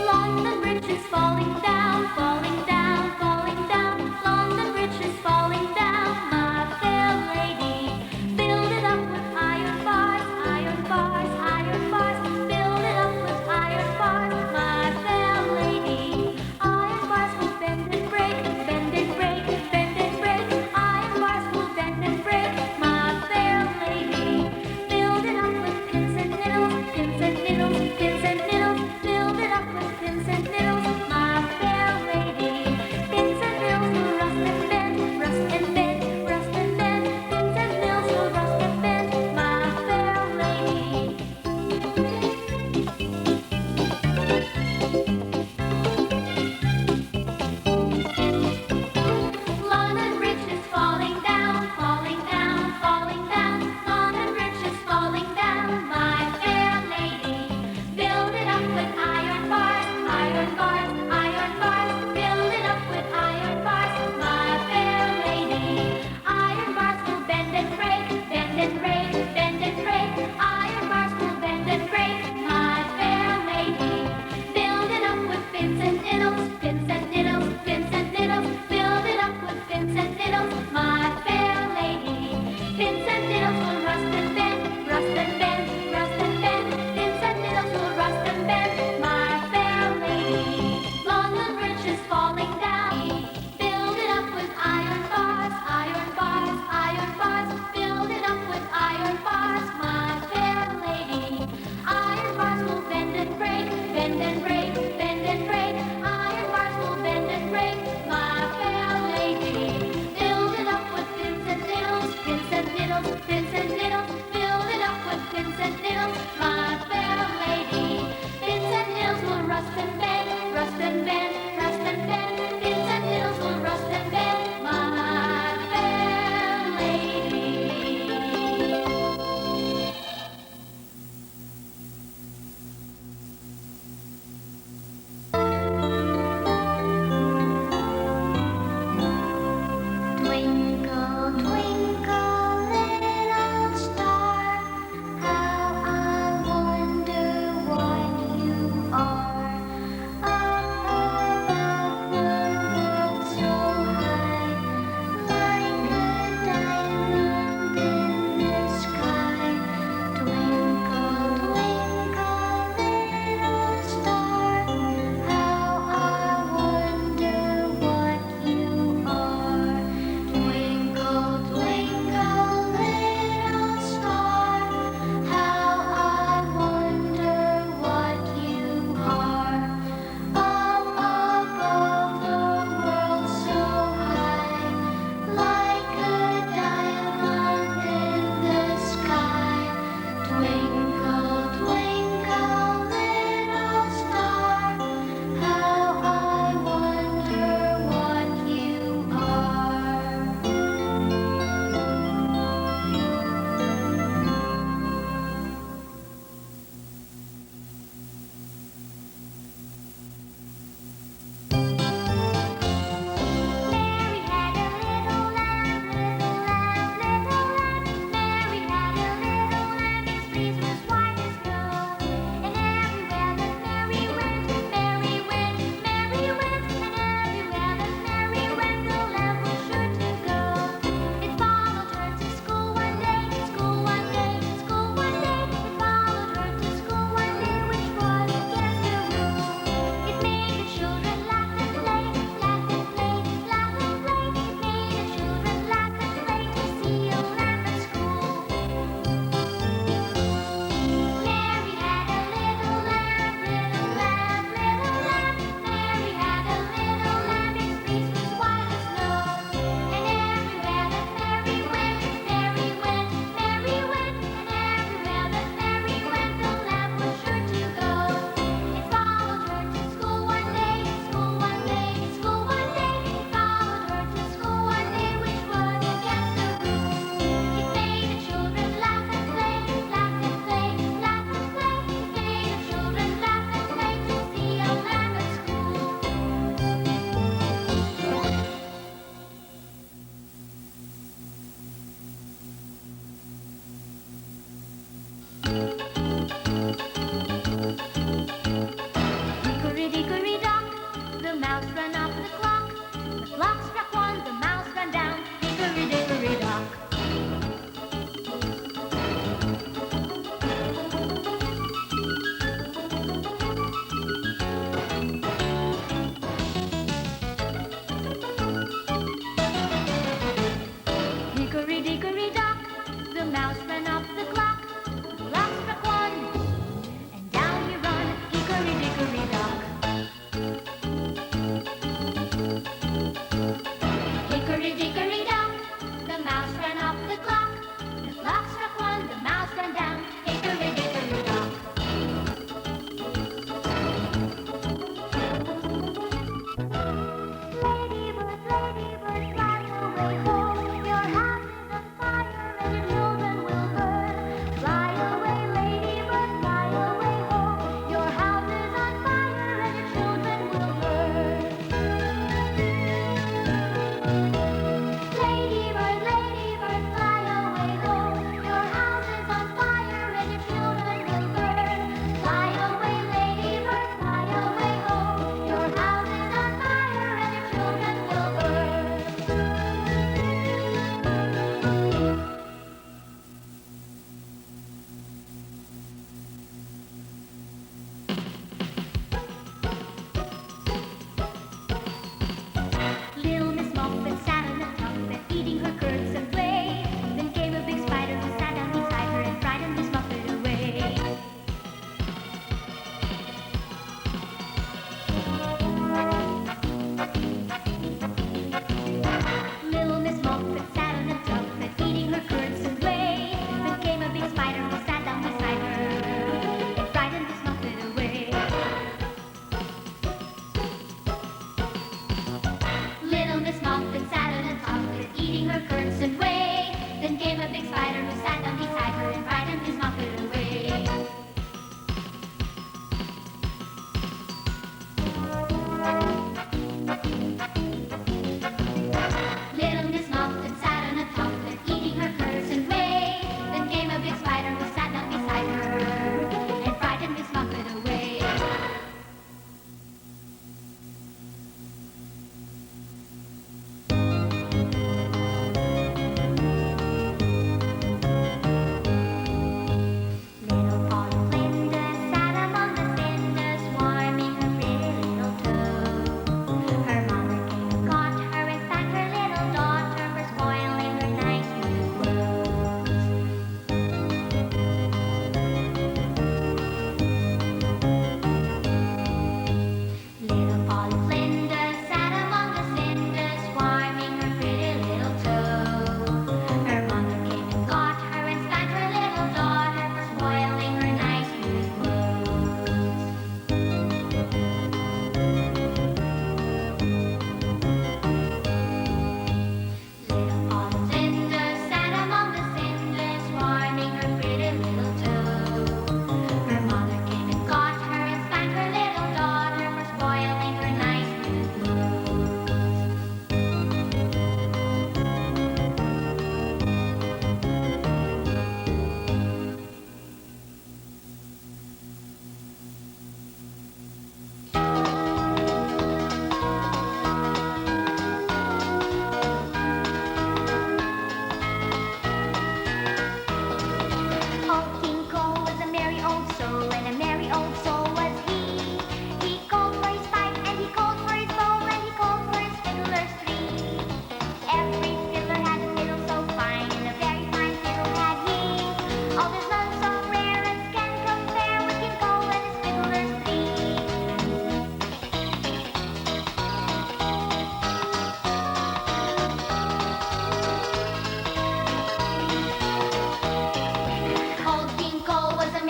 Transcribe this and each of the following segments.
London Bridge is falling down, falling down, falling down. London Bridge is falling down, my fair lady. Build it up with iron bars, iron bars, iron bars. Build it up with iron bars, my fair lady. Iron bars will bend and break, bend and break, bend and break. Iron bars will bend and break, my fair lady. Build it up with pins and needles,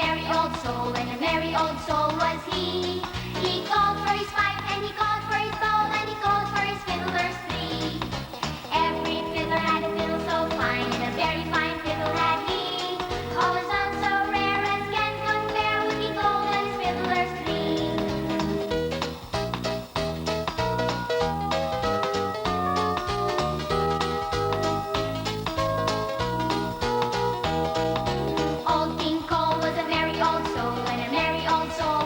merry old soul, and a merry old soul was he. He called for his pipe, and he called for his bowl, and he called for his fiddlers three. Every fiddler had a fiddle so fine, and a very fine fiddle had he. Oh, a sound so rare as can compare with the golden fiddlers three. Old King Cole was a merry old soul, and a merry old soul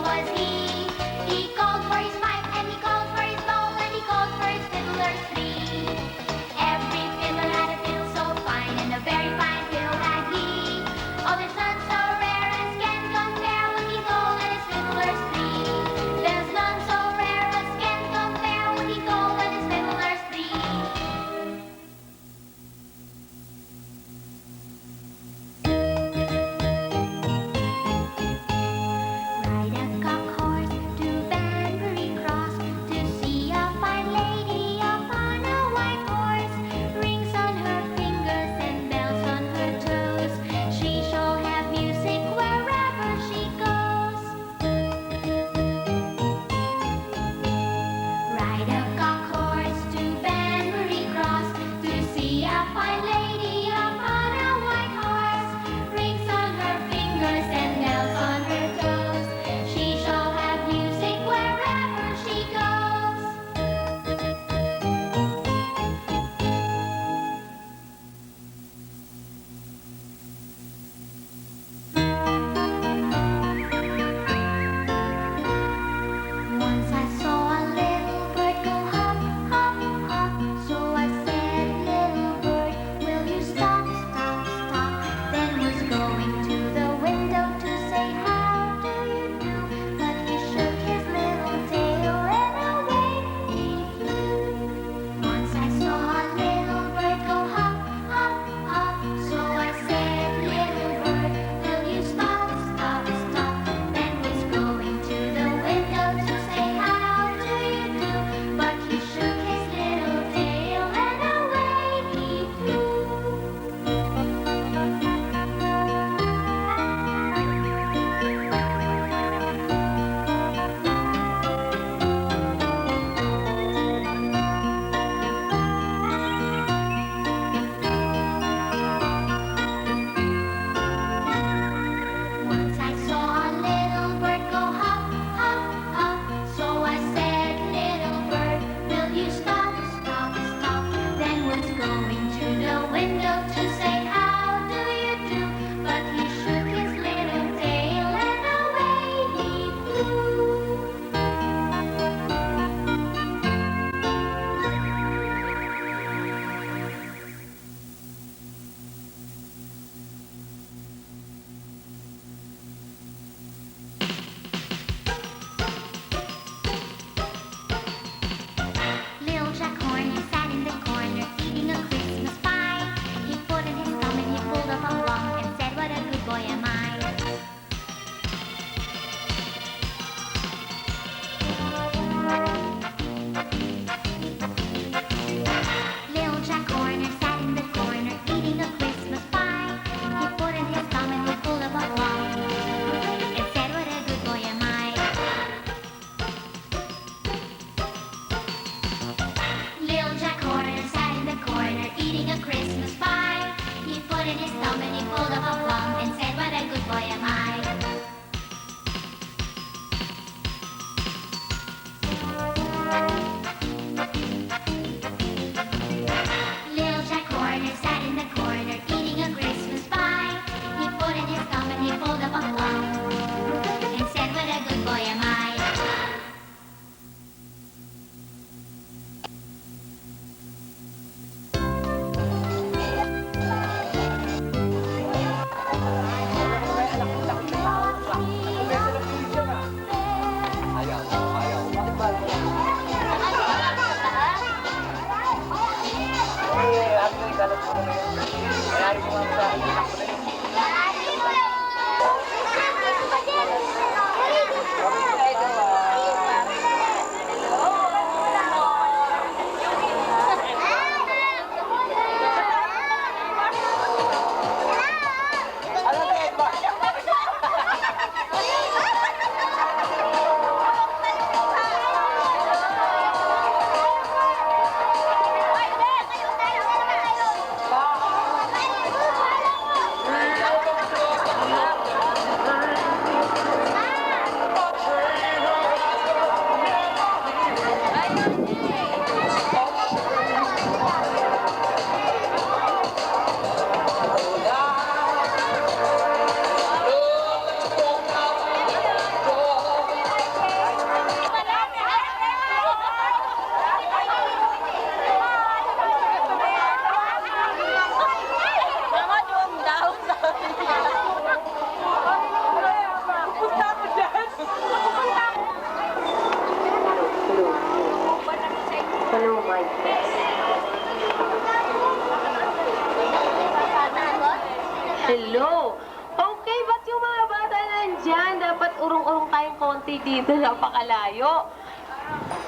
Hello? Okay, ba't yung mga bata nandyan? Dapat urong-urong tayong konti dito, napakalayo.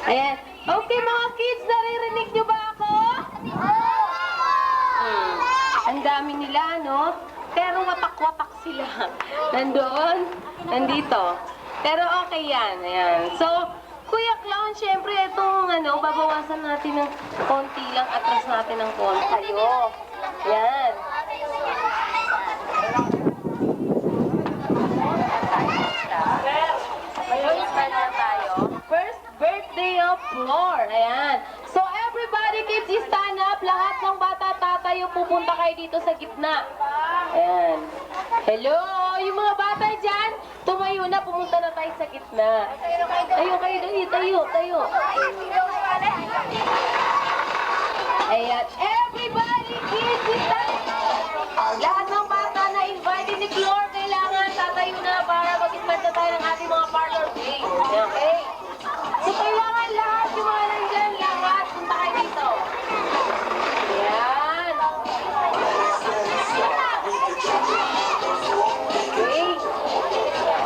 Ayan. Okay, mga kids, naririnig nyo ba ako? Ang dami nila, no? Pero watak-watak sila. Nandoon, nandito. Pero okay yan, ayan. So, Kuya Clown, syempre, itong babawasan natin ng konti lang, atras natin ng konti. Kayo. Yan. Mag-start na tayo. First birthday of Floor. Ayan. So everybody, kids, stand up. Lahat ng bata, tatayo, pupunta kayo dito sa gitna. Ayan. Hello, yung mga bata dyan, tumayo na, pumunta na tayo sa gitna. Tayo kayo dali, tayo. Ayan. Everybody, kids, stand up. Lahat ng bata na invited ni Floor, kailangan tatayo na para mag-start na tayo ng ating mga parlor games. Okay? So, kailangan lahat, yung mga nandyan, lahat, punta kayo dito. Ayan. Okay.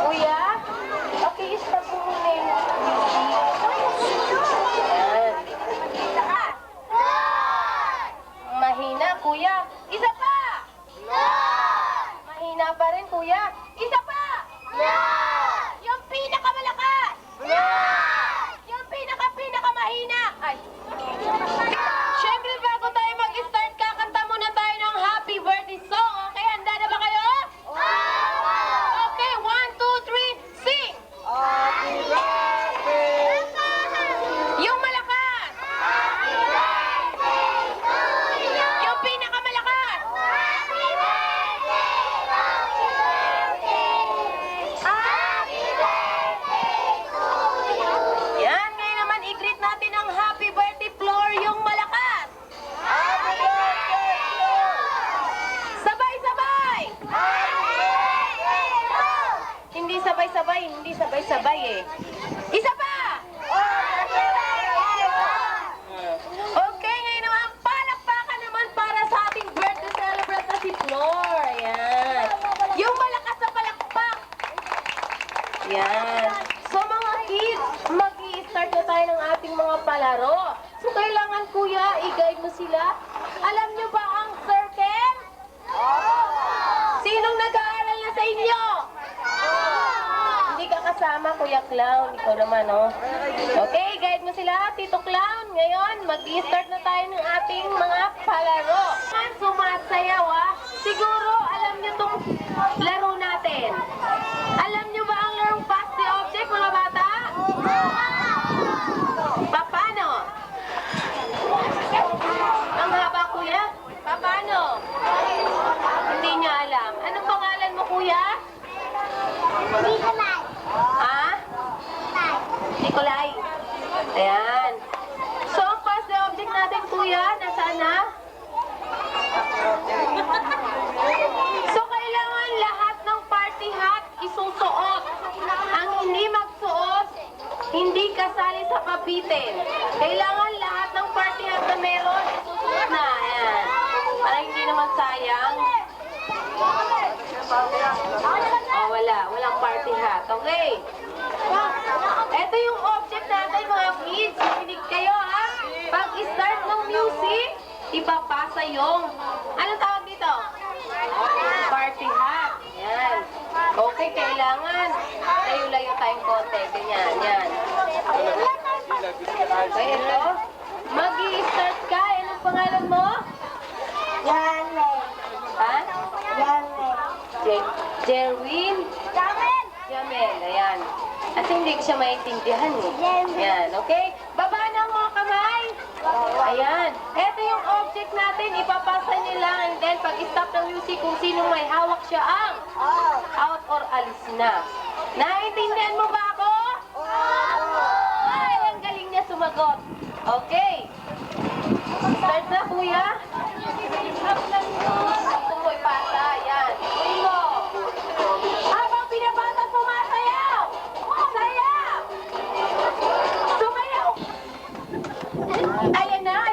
Kuya? Okay, stop po muna yung Ayan. Mahina, kuya. Isa pa! Mahina pa rin, kuya. Isa pa! Yung pinakamalakas! Yung pinakamahina! Ay. Siyempre, bago tayo mag-start, kakanta muna tayo ng happy birthday song. Okay, handa na ba kayo? Okay, 1, 2, 3, sing! Yung malakas! Yung pinakamalakas! Yan, ngayon naman i-greet natin ang happy birthday Floor yung malakas. Sabay-sabay! Hindi sabay-sabay eh. Isa pa! Okay, ngayon naman palakpakan naman para sa ating birthday celebrant na si Floor. Ayan. Yung malakas na palakpak. Yan. So mga kids, mag-i-start na tayo ng ating mga palaro. So kailangan kuya, i-guide mo sila. Alam nyo ba ang circle? Sinong nag-aaral na sa inyo? Hindi ka kasama, Kuya Clown. Ikaw naman, oh. Okay, guide mo sila, Tito Clown. Ngayon, mag-i-start na tayo ng ating mga palaro. Sumasayaw, ah. Siguro, alam nyo tong laro natin. Alam nyo ba ang larong pass the object, mga bata? Paano? Ang haba, kuya? Paano? Hindi niya alam. Anong pangalan mo, kuya? Ha? Nikolay. Ayan. So, ang pass the object natin, kuya, nasaan na? So, kailangan lahat ng party hat isusuot. Ang hindi magsuot, hindi kasali sa pabitin. Kailangan lahat ng party hat na meron, isusuot na. Ayan. Para hindi naman sayang. Oh, walang party hat. Okay. Ito yung object natin, mga kids. Kinig kayo, ha? Pag-start ng music, ipapasa yung, anong tawag dito? Party hat. Yan. Okay, kailangan layo-layo tayong konti. Ganyan, yan. Okay, ito. Mag-i-start ka. Anong pangalan mo? Ha? Jerwin? Jamel, ayan. At hindi ko siya maintindihan eh. Yan, okay? Baba na ang mga kamay. Ayan. Ito yung object natin. Ipapasa nila and then pag-stop ng music kung sino may hawak siya ang out or alis na. Naintindihan mo ba ako? Ay, ang galing niya sumagot. Okay. Start na, kuya. Gusto mo ipasa. Ayan. Uy mo. Habang pinapasa, sumasayaw. Sayaw. Sumayaw. Ayan na.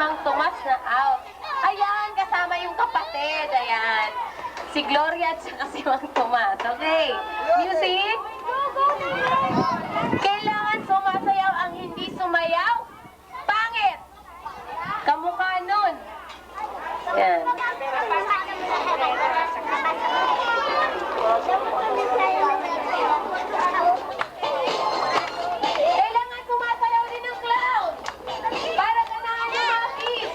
Mang Tomas na out. Ayan, kasama yung kapatid. Ayan. Si Gloria at saka si Mang Tomas. Okay. Music. Kailangan sumasayaw ang hindi sumayaw. Pangit. Kamukha nun. Ayan. Kailangan sumasayaw din ng clown. Para ganahan yung mga kids.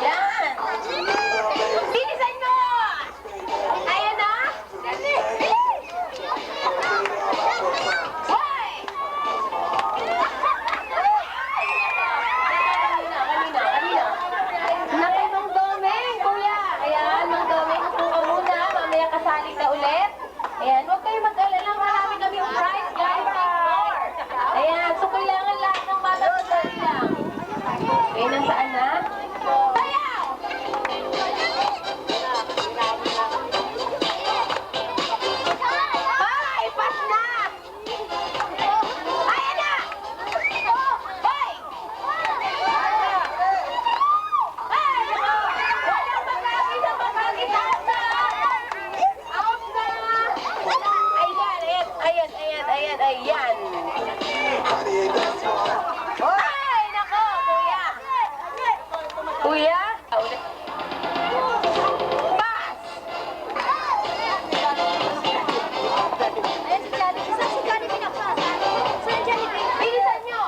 Yan. Bilisan mo. Ayan na. Hoy! Kanina. Nakay Mang Domeng, kuya. Ayan, Mang Domeng, upo ka muna. Mamaya kasali ka ulit. Ayan, huwag kayo mag-alala. Marami kami yung prize, guys. Take more. Ayan, so kailangan lahat ng bata magdali lang. Okay, nasaan na? Sayaw! Ay, pas na! Ayan na! Hoy! Ay, walang magagi sa pagkakitaan na! Out na! Ayan. Ay, nako, kuya! Kuya? Pass! Bilisan nyo!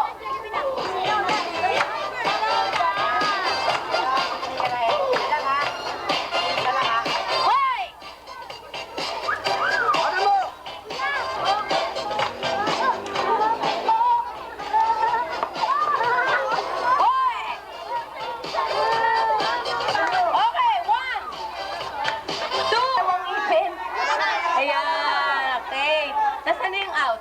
Hoy! Hoy! Okay, 1, 2, dalawang ipin. Ayan, okay. Nasaan na yung out?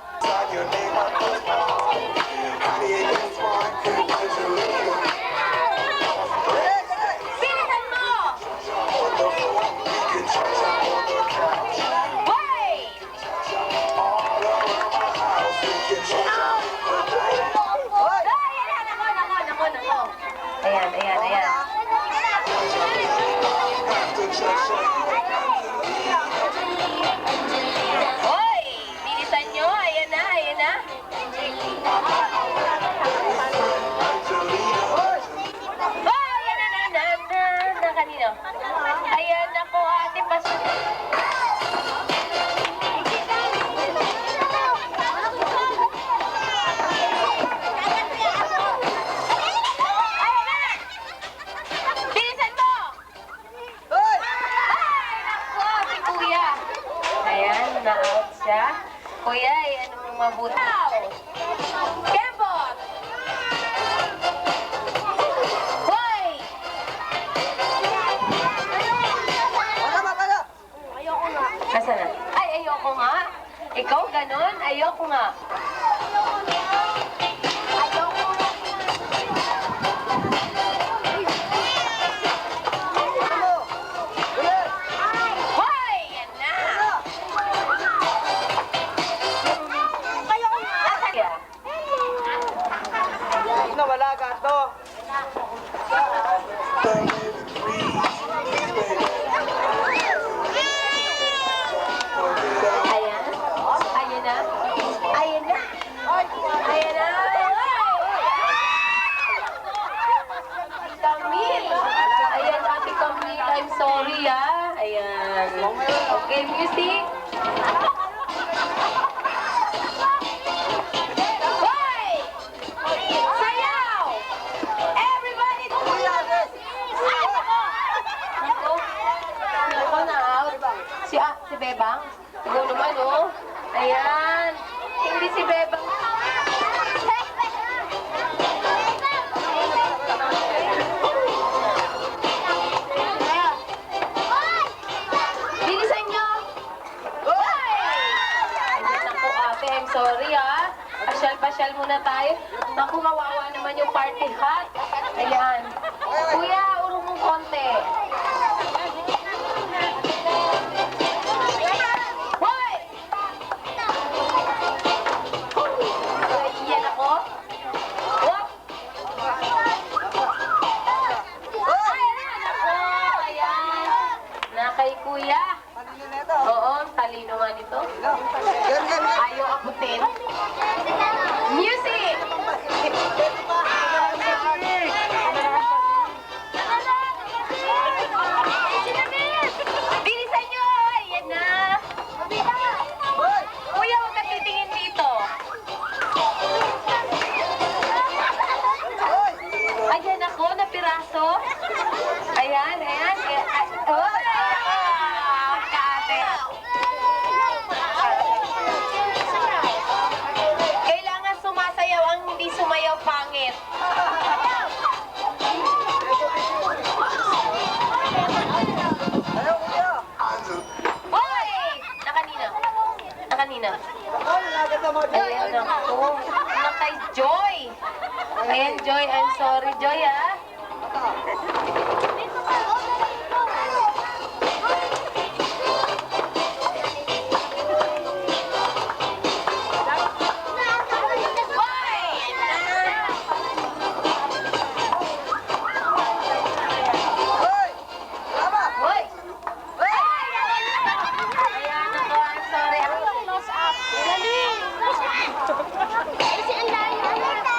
Bilisan mo! Hoy! Ayan na, nako. Ayan. Hoy! Bilisan nyo, ayan na. Oh, ayan na kanino? Ayan, nako, ate, pasok. Ayan na! Bilisan mo! Ay, nako, si kuya. Ayan, na-out siya. Kuya, ayan ang mabuti. Kembot! Hoy! Asa na? Ay, ayoko nga. Ikaw, ganon? Ayoko nga. Hoy! Yan na! Asa niya? Wala ka to. Ayan na. Camille. Ayan, Ate Camille, I'm sorry, Ayan. Okay, music. Hoy! Sayaw! Everybody! Nako, na-out. Si Bebang? Ikaw naman, oh. Ayan. Hindi si Bebang. Bilisan nyo! Naku, ate, I'm sorry, Pasyal-pasyal muna tayo. Naku, kawawa naman yung party hat. Ayan. Kuya, urong mong konti. Hoy! Iyan ako. Wop! Joy. I'm sorry, Joy, ah. Hoy! Ayan, ako, I'm sorry.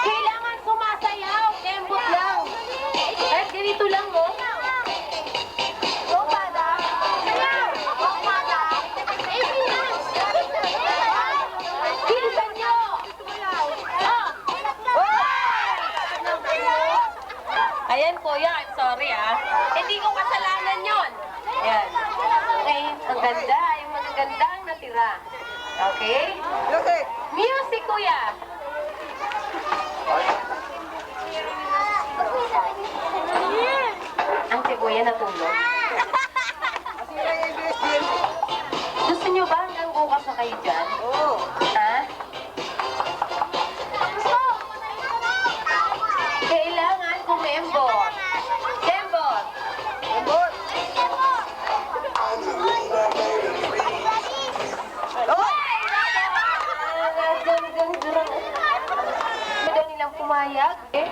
Kailangan sumasayaw. Tembot lang. Kahit ganito lang, oh. Bilisan nyo! Ayan, kuya, I'm sorry, ah. Hindi ko kasalanan yon. Ayan. Okay, ang ganda. Yung magagandang natira. Okay? Music, kuya. Ang si kuya natulog. Gusto nyo ba hanggang bukas na kayo dyan? Ha? Kailangan kumembot. Kembot. Madali nilang pumayag. Eh?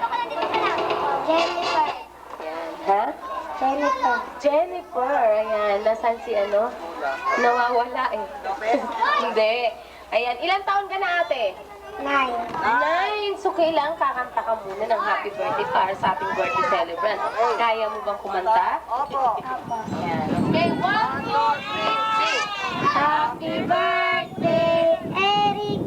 Jennifer. Yan. Ha? Jennifer. Jennifer. Ayan. Nasaan si ano? Nawawala eh. Hindi. Ayan. Ilang taon ka na ate? 9. 9. So, kailangan kakanta ka muna ng happy birthday para sa ating birthday celebrant. Kaya mo bang kumanta? Ayan. Okay, 1, 2, 3, sing. Happy birthday, Eric.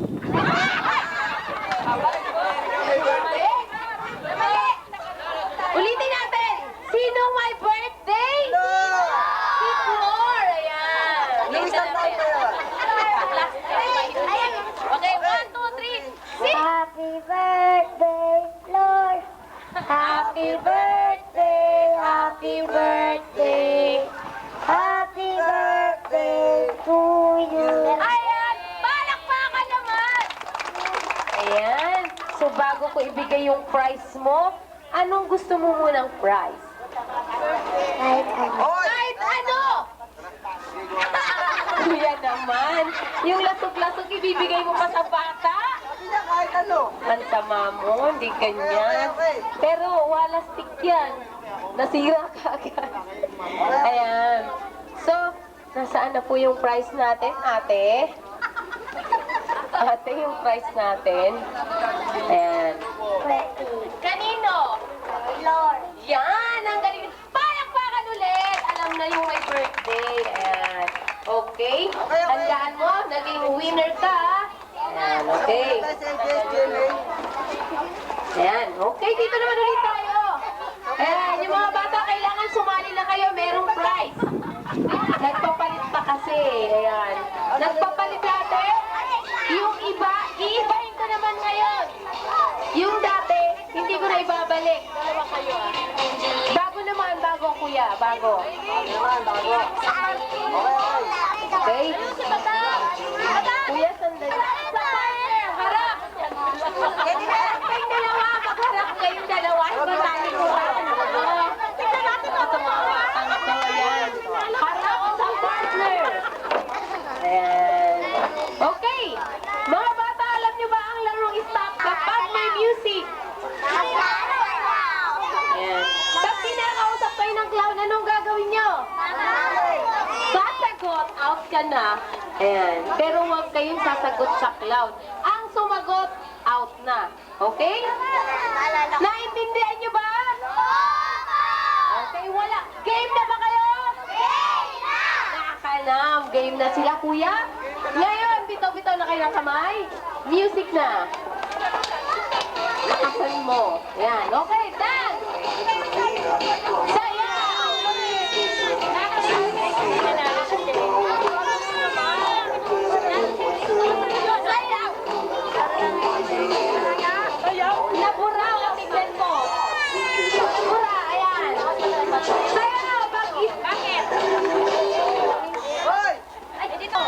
Ulitin natin. Sinong may birthday? Si Flor. Ayan. Ulitin natin. Last time. Okay, 1, 2, 3, sing. Happy birthday, Lord. Happy birthday, happy birthday. Happy birthday to you. Ayan. Palakpakan naman. Ayan. So, bago ko ibigay yung prize mo, anong gusto mo munang prize? Kahit ano. Kahit ano! Kuya naman, yung lasok-lasok ibibigay mo pa sa bata? Ang sama mo, hindi ganyan. Pero wala stick yan. Nasira ka agad. Ayan. So, nasaan na po yung prize natin, ate? Ate, yung prize natin. Ayan. Kanino? Lord. Yan! Ang galing! Palakpakan ulit! Alam na yung may birthday. Ayan. Okay? Tandaan mo, naging winner ka. Ayan, okay. Ayan, okay. Dito naman ulit tayo. Ayan, yung mga bata, kailangan sumali na kayo. Merong prize. Nagpapalit pa kasi. Ayan. Nagpapalit natin. Yung iba, iibahin ko naman ngayon. Yung dati, hindi ko na ibabalik. Dalawa kayo, ah. Bago naman, bago kuya, bago. Okay? Kuya, sandali. Harap! Harap kayong dalawa, magharap kayong dalawa. Ibabalik ko kayo. Ayan. Harap sa partner. Ayan. Okay. Mga bata, alam niyo ba ang larong stop kapag may music? Ayan. Pag kinakausap kayo ng clown, anong gagawin niyo? Sasagot, out ka na. Ayan. Pero huwag kayong sasagot sa clown. Ang sumagot, out na. Okay? Naintindihan niyo ba? Okay, wala. Game na ba kayo? Nakakanam. Game na sila, kuya. Ngayon, bitaw-bitaw na kayo ng kamay. Music na. Lakasan mo. Yan. Okay, dance. Sayaw. Sayaw. Naburaw ang tignan mo. Nabura, ayan. Sayaw, bakit? Bakit? Ay, dito.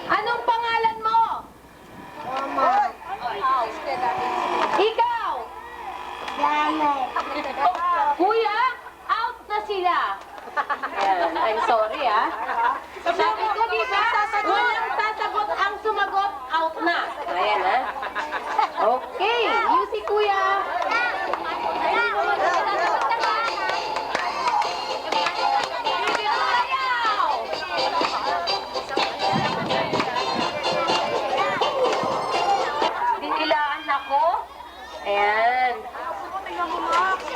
Anong pangalan mo? Ikaw. Kuya, out na sila. Ayan, I'm sorry Sabi ko, di ba, walang sasagot, ang sumagot, out na. Ayan Okay, music kuya. Dinilaan ako. Ayan.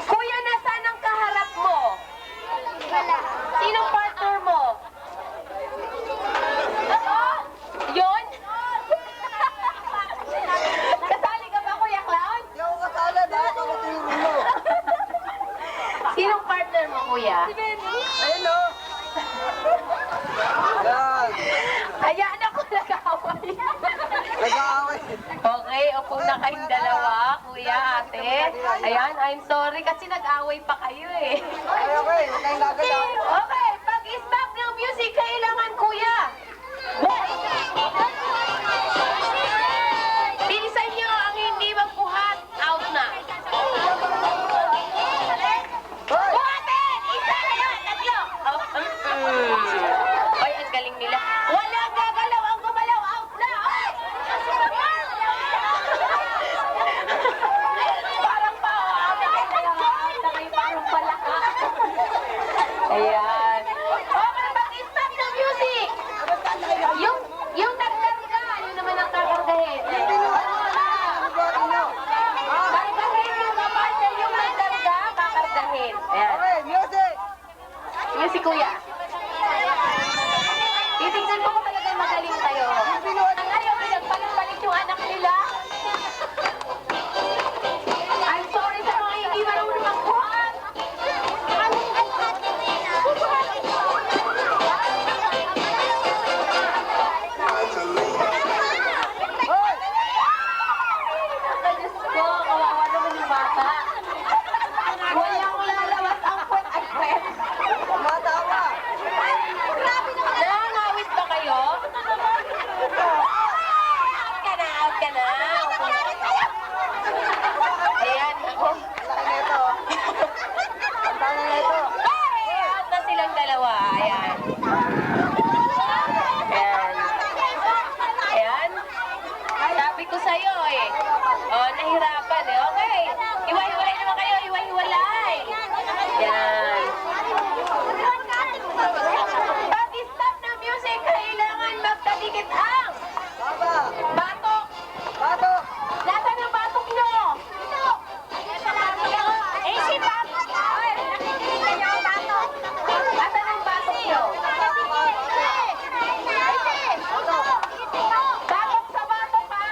Kuya, nasaan ang kaharap mo? Sinong partner mo? Yun? Kasali ka ba, Kuya Clown? Sinong partner mo, Kuya? Ayun o. Yan. Hayaan ako nag-away. Nag-aaway. Okay, upo na kayong dalawa, Kuya, Ate. Ayan, I'm sorry kasi nag-away pa kayo eh. Okay, huwag kayong gagalaw. Okay, pag-stop ng music, kailangan, Kuya. Bilisan nyo ang hindi magbuhat. Out na. Hoy! Buhatin! Isa na yun! Tatlo! Ay, ang galing nila. Walang gagalaw ang gumalaw. Out na! Ay! Parang pa. Parang palaka. Ayan. Okay, mag-stop ng music. Yung nagkarga, yun naman ang kakargahin. Kargahin yung kapatid, yung nagkarga, kakargahin. Ayan. Okay, music! Music, kuya. Titignan mo kung talagang magaling kayo. Ang ayaw, pinagpalit-palit yung anak nila. I'm sorry sa mga hindi marunong magbuhat. Hoy! Diyos ko, kawawa naman yung bata. Walang lalabas ang puwet. Ay, puwet. Matawa! Nangangawit ba kayo? Out ka na, out ka na. Ayan, ako. Laki na ito. Ang tanga na ito. Hey, out na silang dalawa. Ayan. Ayan. Ayan. Sabi ko sa'yo eh. Oh, nahirapan eh. Okay. Iwa-hiwalay naman kayo. Iwa-hiwalay. Ayan. Pag-stop ng music, kailangan magkadikit ang Baba! batok. Bato! Nasaan ang batok nyo? Eh, si batok. Nasaan ang batok nyo? Batok sa batok, ha?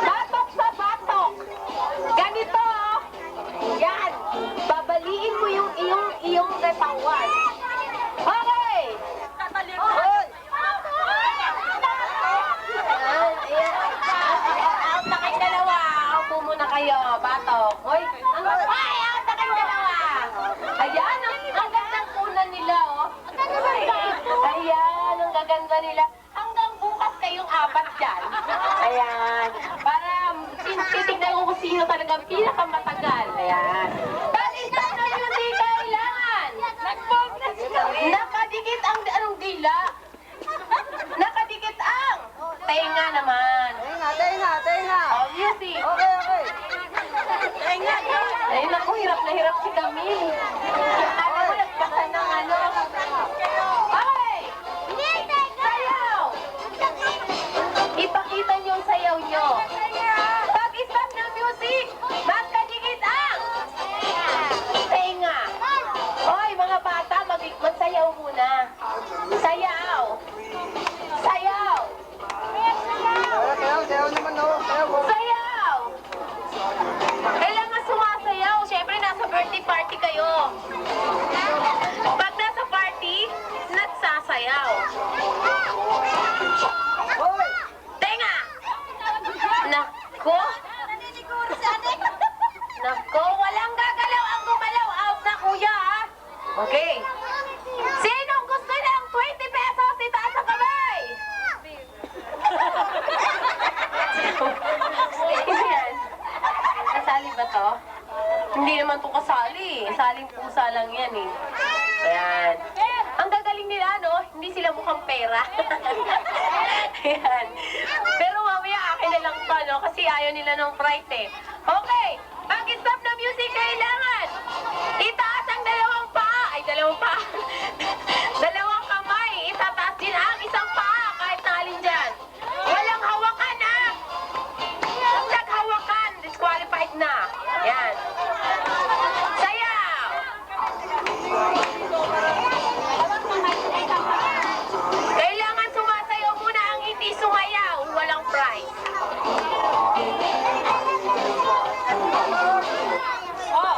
Batok sa batok. Ganito, oh. Yan. Babaliin mo yung iyong katawan. Okay. Hoy! Out na kayong dalawa. Upo muna kayo. Batok. Hoy, out na kayong dalawa. Ayan, ang gandang kunan nila, oh. Ayan, ang gaganda nila. Hanggang bukas kayong apat dyan. Ayan. Para titignan ko kung sino talagang pinakamatagal. Ayan. Pag-stop na music, kailangan. Nakadikit ang anong dila. Nakadikit ang tenga naman. Tenga! Tenga! Oh, music. Okay, okay. Ay, naku, hirap na hirap si Camille. Alam mo, nagpasa ng ano. Okay! Sayaw! Ipakita niyo ang sayaw niyo. Pag-stop ng music, magkadikit ang tenga. Hoy, mga bata, magsayaw muna. Sayaw! Sayaw! Sayaw naman o. Sayaw o. Sayaw! Kailangan sumasayaw. Siyempre, nasa birthday party kayo. to? Hindi naman to kasali. Saling pusa lang yan eh. Ayan. Ang gagaling nila, no? Hindi sila mukhang pera. Ayan. Pero mamaya akin na lang to, no? Kasi ayaw nila ng price eh. Okay. Pag-stop na music, kailangan itaas ang dalawang paa. Ay, dalawang paa. Dalawang kamay. Itataas din ang isang paa kahit nalin dyan. Walang hawakan, ha? Kung naghawakan, disqualified na. Yan. Sayaw! Kailangan sumasayaw muna ang hindi sumayaw. Walang prize.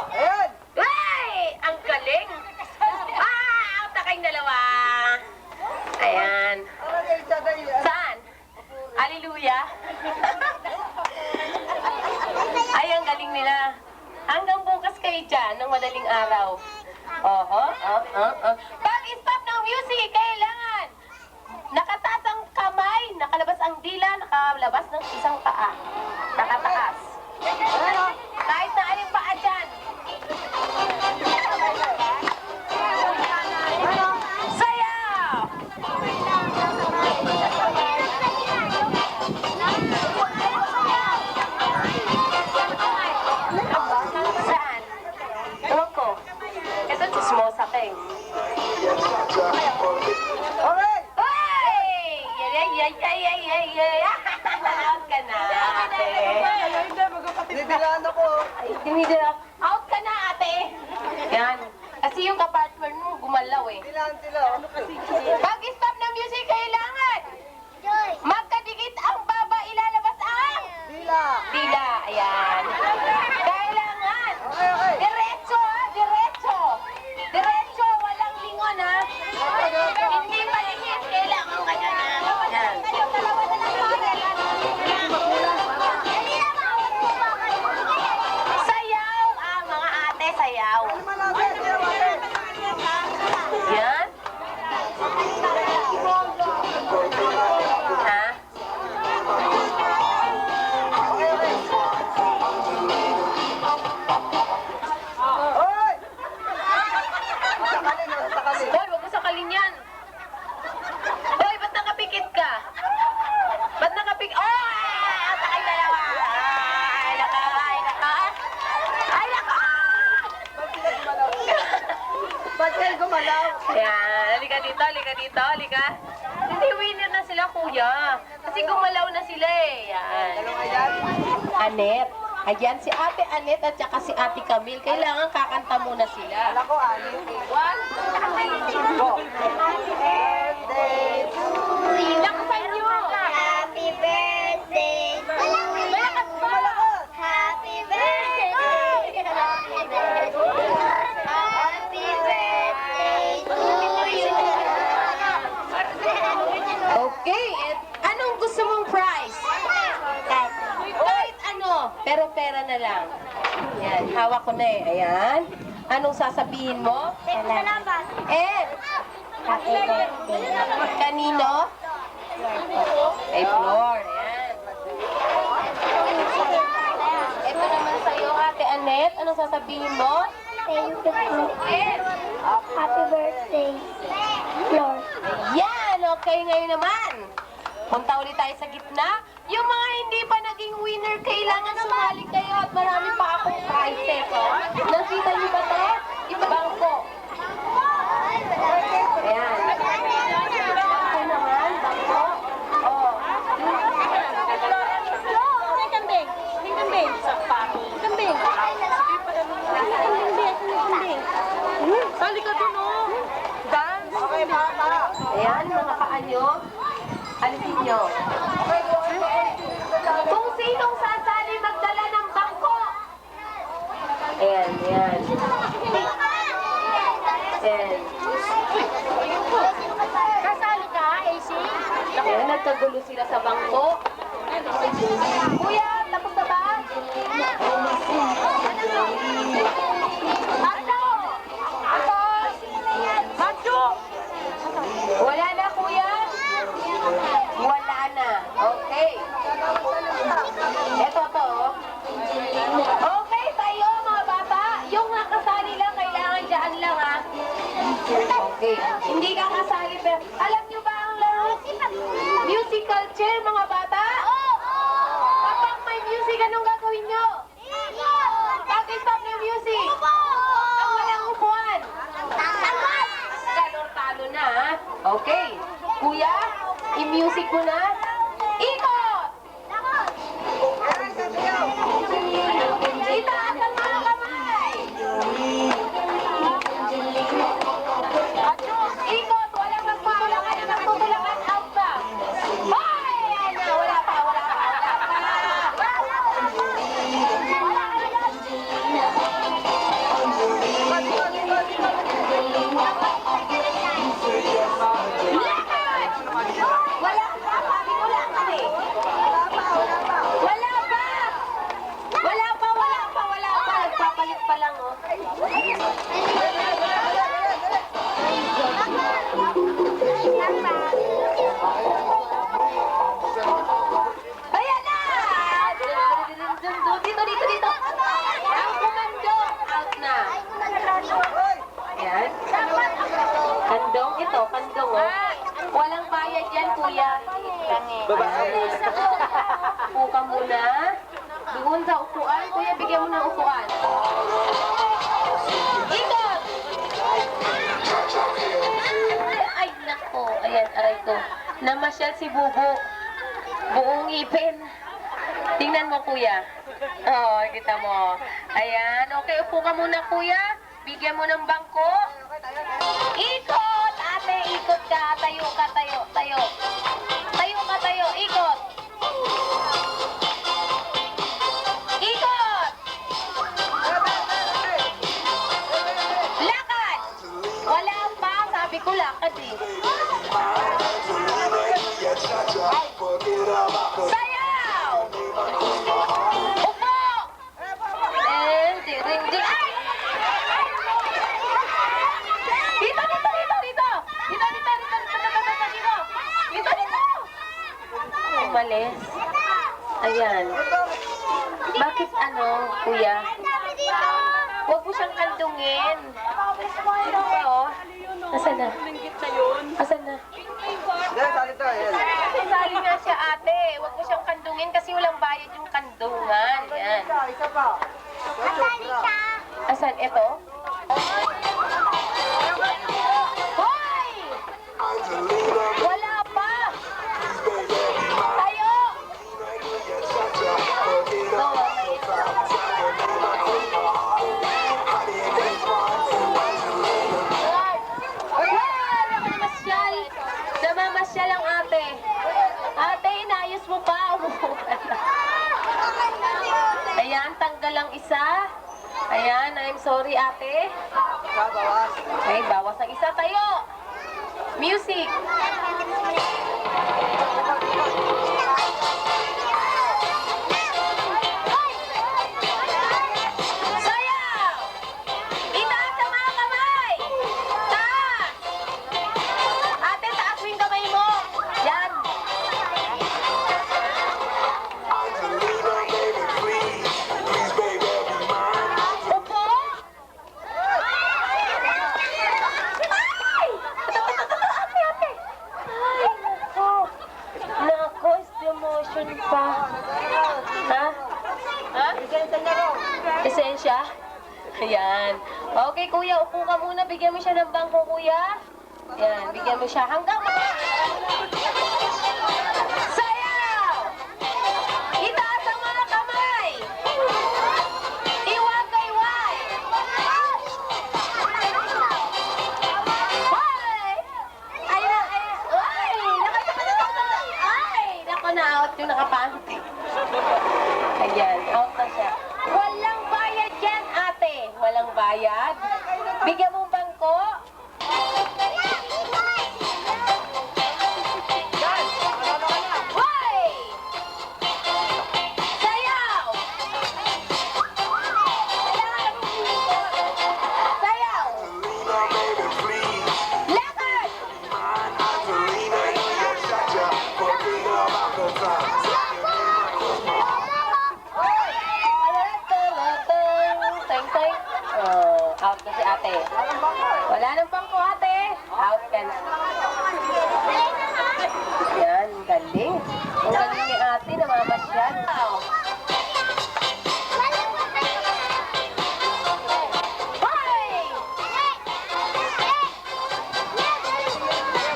Ayan! Ay! Ang galing! Out na kayong dalawa. Ayan. Saan? Hallelujah. Ay, ang galing nila. Hanggang bukas kayo dyan ng madaling araw. Pag-stop ng music, kailangan nakataas ang kamay, nakalabas ang dila, nakalabas ng isang paa. Nakataas. Kahit na aling paa dyan. Sayaw! Saan? Ewan ko. Ito, chismosa ka eh. Okay! Ay! Yay! Out ka na, ate. Didilaan ako. Ay, dinidira. Out ka na, ate. Yan. Kasi yung kapartner mo gumalaw eh. Didilaan sila. Pag-stop ng music, kailangan magkadikit ang baba, ilalabas ang Dila. dila. Ayan. Kailangan. Okay. Diretso, ha? Diretso. Diretso, walang lingon, ha? Hindi palingit. Kailangan ganyan, ha? Yan. Sayaw, mga ate, sayaw. Yan. Ha? Hoy! Sakalin, sakalin. Hoy, wag mo sakalin yan. Hoy, ba't nakapikit ka? Ba't nakapikit? Oh! Sakay dalawa! Ay, naka! Ay, naka! Ba't kayo gumalaw? Ayan, halika dito. Hindi, winner na sila, kuya. Kasi gumalaw na sila eh. Yan. Dalawa yan. Anet. Ayan, si Ate Anet at saka si Ate Camille. Kailangan kakanta muna sila. Alam ko, ani. One, Go. Birthday to you. lakasan nyo! Happy birthday to you. Malakas pa! Happy birthday. Happy birthday. Happy birthday to you. Okay, anong gusto mong prize? Kahit ano, pero pera na lang. Yan, hawak ko na eh. Ayan. Anong sasabihin mo? Salamat. And, Happy birthday. kanino? Kay Flor. Ayan. Ito naman sa'yo, Ate Anet. Anong sasabihin mo? Thank you po. And, Happy birthday, Flor. yan, okay ngayon naman. Punta ulit tayo sa gitna. Yung mga hindi pa naging winner, kailangan sumali kayo at marami pa akong prizes. Oh. Nakita niyo ba to? Yung bangko. Ayan. Ito naman, bangko. Oh. Okay, mama. Ayan, mga paa nyo. Alisin nyo. Kung sinong sasali magdala ng bangko. Ayan. Ayan. Kasali ka, AC? Ayan, nagkagulo sila sa bangko. Kuya, tapos na ba? Wala na, kuya? Wala na. Okay. Ito to. Okay, tayo Kuya, i-music mo na. Ikot! Itaas ang mga kamay! Ikot! Walang magpapalakan na magtutulakan. Out ba? Hoy! Ayan na! Wala pa! Wala pa! Wala Wala pa! Sabi ko lang kasi. Wala pa! Wala pa! Wala pa! Wala pa! Nagpapalit pa lang, oh. Ayan na! Dito, dito, dito! Ang kumando, out na. Ayan. Kandong ito, kandong, oh. Walang bayad yan, kuya. Upo ka muna. Doon sa upuan. Kuya, bigyan mo ng upuan. Ikot! Ay, nako. Ayan, aray ko. Namasyal si Bubo. Buong ngipin. Tingnan mo, kuya. Oo, kita mo. Ayan. Okay, upo ka muna, kuya. Bigyan mo ng bangko. Ikot! Ate, ikot ka. Tayo ka, tayo. Tayo. Tayo ka, tayo. Ikot. Ikot! Lakad! Wala pa. Sabi ko lakad eh. Sayaw! Upo! And ding-ding. Ay! Dito, dito, dito, dito! Dito, dito, dito, dito, dito, dito! Dito, dito! Umalis. Ayan. Bakit ano, kuya? Huwag mo siyang kandungin. Dito ka, oh. Asan na? Asan na? Sali nga siya, ate. Huwag mo siyang kandungin kasi walang bayad yung kandungan. Yan. Asan? Ito? Hoy! Wala pa! Tayo! Namamasyal! Namamasyal ang ate. Ate, inayos mo pa. Ayan, tanggal ang isa. Ayan, I'm sorry ate. Ay, bawas ang isa. Tayo! Music! Sayaw! Itaas ang mga kamay! Taas! Ate, taas mo yung kamay mo. Yan. Upo! Ay! Ate, ate! Ay, nako. Nako, slow motion pa. Ha? Ha? Esensya? Ayan. Okay, kuya, upo ka muna. Bigyan mo siya ng bangko, kuya. Ayan, bigyan mo siya hanggang sayaw! Itaas ang mga kamay! Iwag-iwag! Hoy! Ay, ay, ay! Ay! Nako, na-out yung nakapanty. Ayan, out na siya. Walang bayad yan, ate. Walang bayad. Bigyan mo bangko. Hoy! Sayaw! Sayaw! Lakad! Teng-teng. Oh, out na si ate. Wala nang bangko, ate. Out ka na. Yan, galing. Ang galing ni ate, namamasyal. Hoy!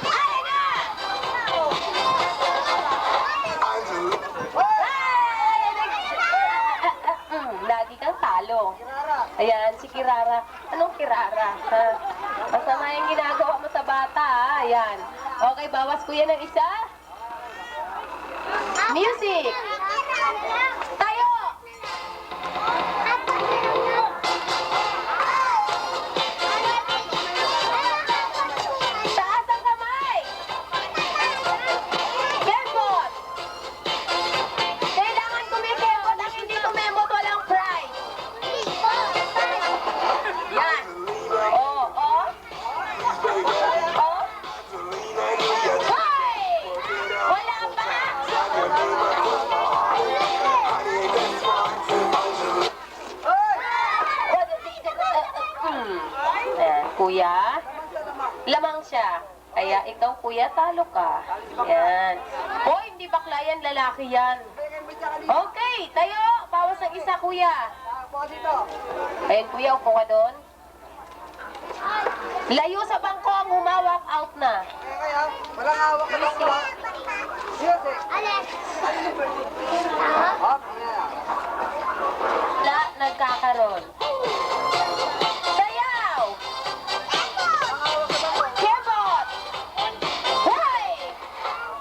Ay na! nanalo. Ayan, si Kirara. Anong Kirara? Ha? Masama yung ginagawa mo sa bata, ha? Ayan. Okay, bawas kuya ng isa. Music! Tayo! Taas ang kamay! Kembot! Kailangan kumikembot. Ang hindi kumembot, walang prize. Yan. Oh, oh. Oh. Hoy! Wala pa! Ayan, kuya. Lamang siya. Kaya ikaw, kuya, talo ka. Yan. Hoy, hindi bakla yan, lalaki yan. Okay, tayo. Bawas ng isa, kuya. Ayan, kuya, upo ka doon. Layo sa bangko ang humawak, out na. Walang hawak na lang ba? Music. Alex! Hop, Wala, nagkakaroon. Sayaw! Kembot! Hoy!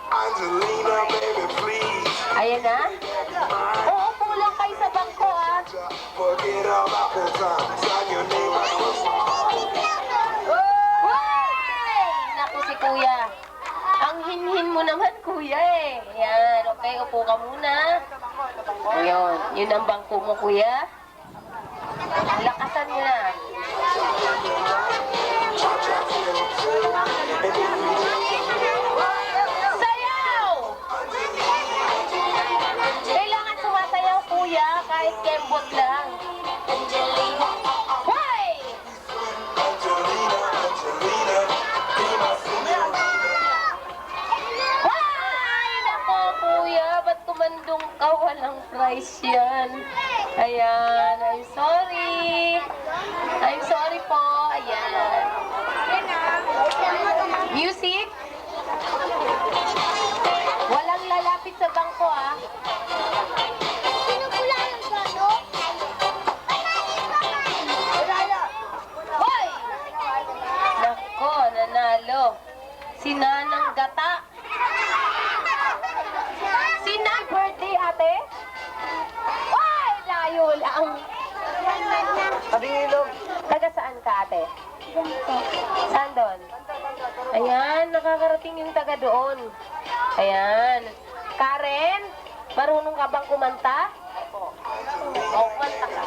Angelina, baby, please. Ayan na. Uupo lang kayo sa bangko, ah. Forget about the time. Sign your name right Hoy! Naku si kuya. Ang hinhin mo naman, kuya, eh. Yan, okay, upo ka muna. Ayun, yun ang bangko mo, kuya. Lakasan mo na. Sayaw! Kailangan sumasayaw, kuya, kahit kembot lang. Hoy! Ay, nako, kuya, ba't kumandong ka? Walang price yan. Ayan, I'm sorry. I'm sorry po. Ayan. Music? Walang lalapit sa bangko, ah. Hoy! Nako, nanalo. Si Nanang Gata. Si Nanang birthday, ate? Ay, layo lang. Tabing ilog. Taga saan ka, ate? Saan doon? Ayan, nakakarating yung taga doon. Ayan. Karen, marunong ka bang kumanta? Oo, kanta ka.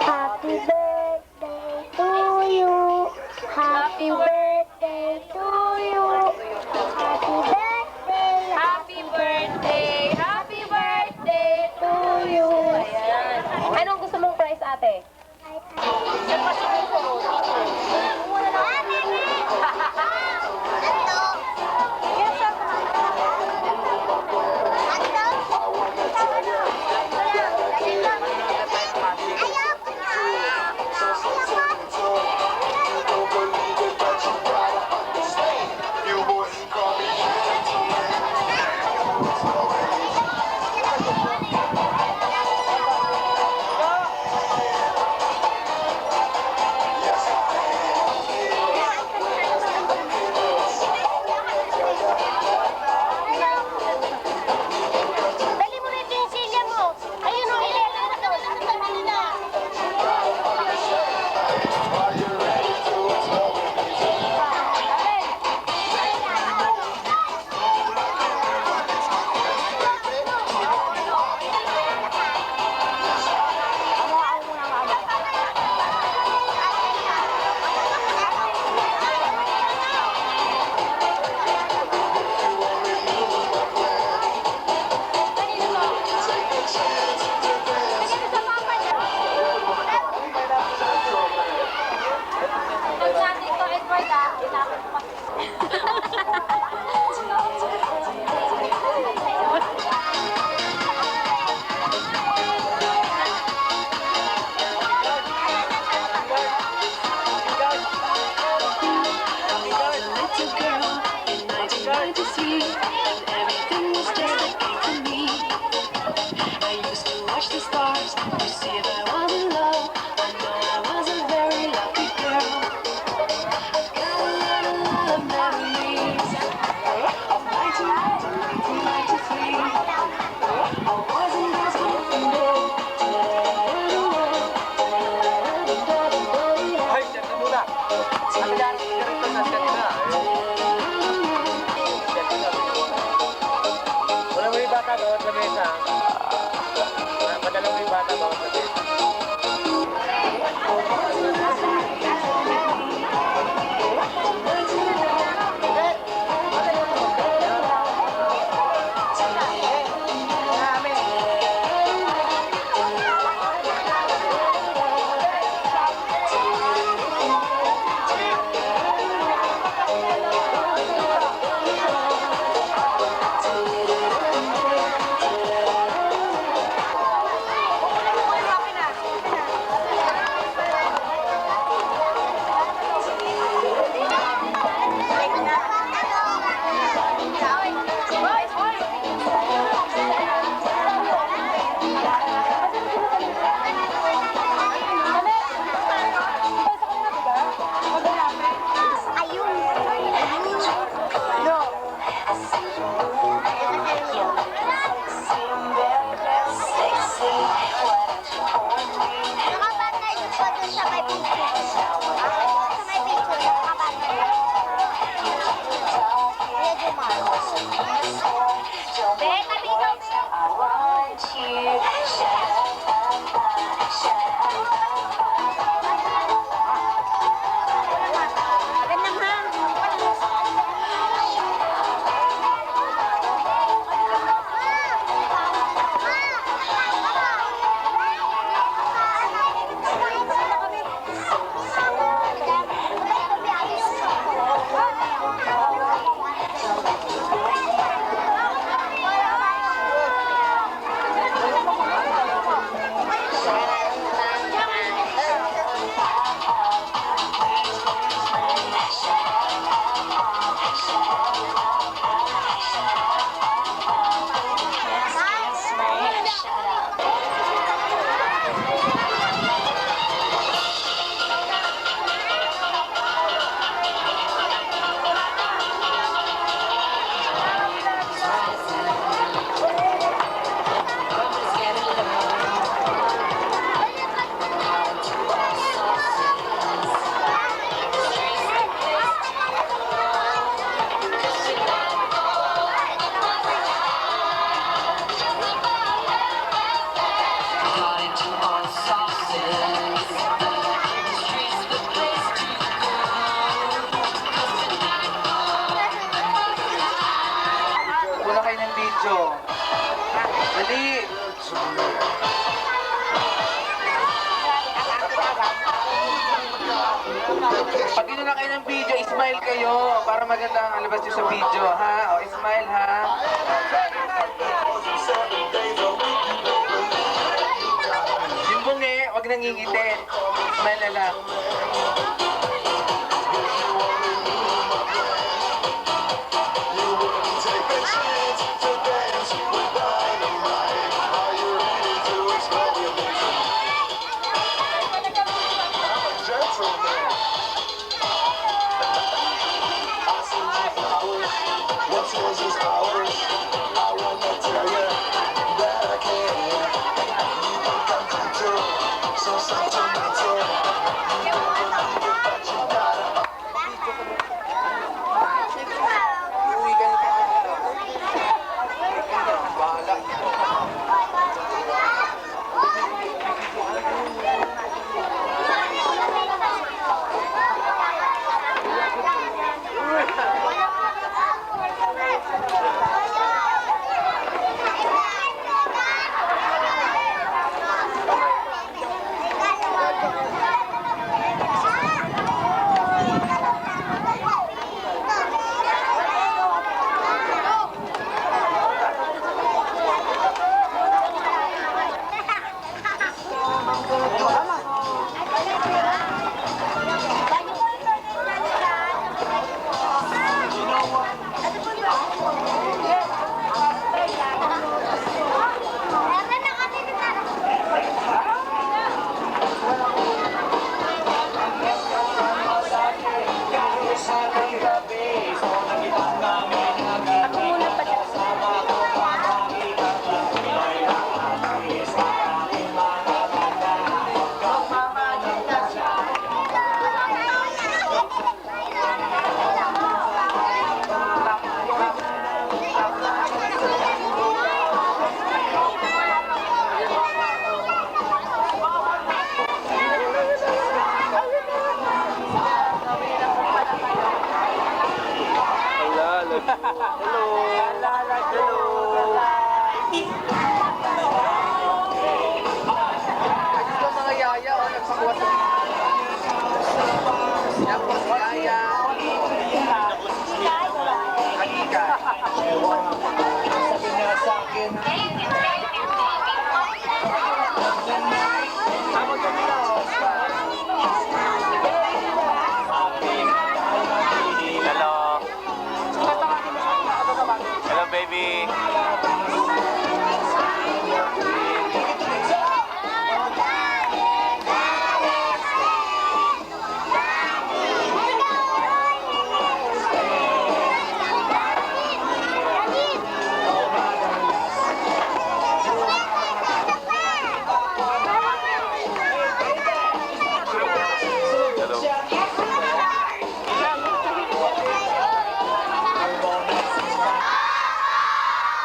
Happy birthday to you. Happy birthday to you. Happy birthday. Happy birthday! Happy birthday to you! Ayan. Anong gusto mong prize, ate? Dali! Pag ginawa na kayo ng video, smile kayo para maganda ang alabas nyo sa video, ha? O, smile, ha? Yung bungi, wag nangingiti. Smile na lang. Take a chance to dance with dynamite. Are you ready to explode your vision? I'm a gentleman. I send you flowers. What's yours is ours. I wanna tell you that I can. You think I'm gentle, so sentimental. You don't believe it, but you gotta. Uwi ka na bahala. Ito mga yaya, o, nagpakuha sa yan po si yaya. Halika. Sabi niya sa akin, tama ka nila, Hello. Hello, baby.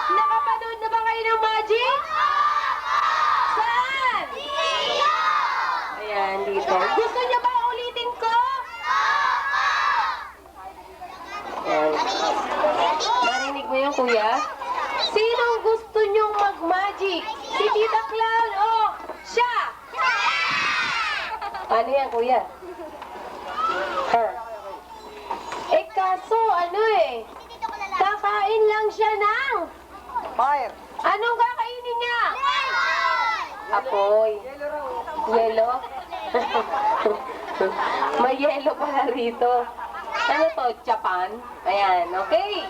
Nakapanood na ba kayo ng Magic? Saan? Ayan, dito. Gusto niyo ba ulitin ko? Ayan. Narinig mo yun, kuya? Sinong gusto niyong mag-magic? Si Tita Clown o siya? Ano yan, kuya? Ha? Eh, kaso, ano eh? Kakain lang siya ng... Fire. Anong kakainin niya? Apoy. Yelo? May yelo pala rito. Ano to? Japan? Ayan, okay.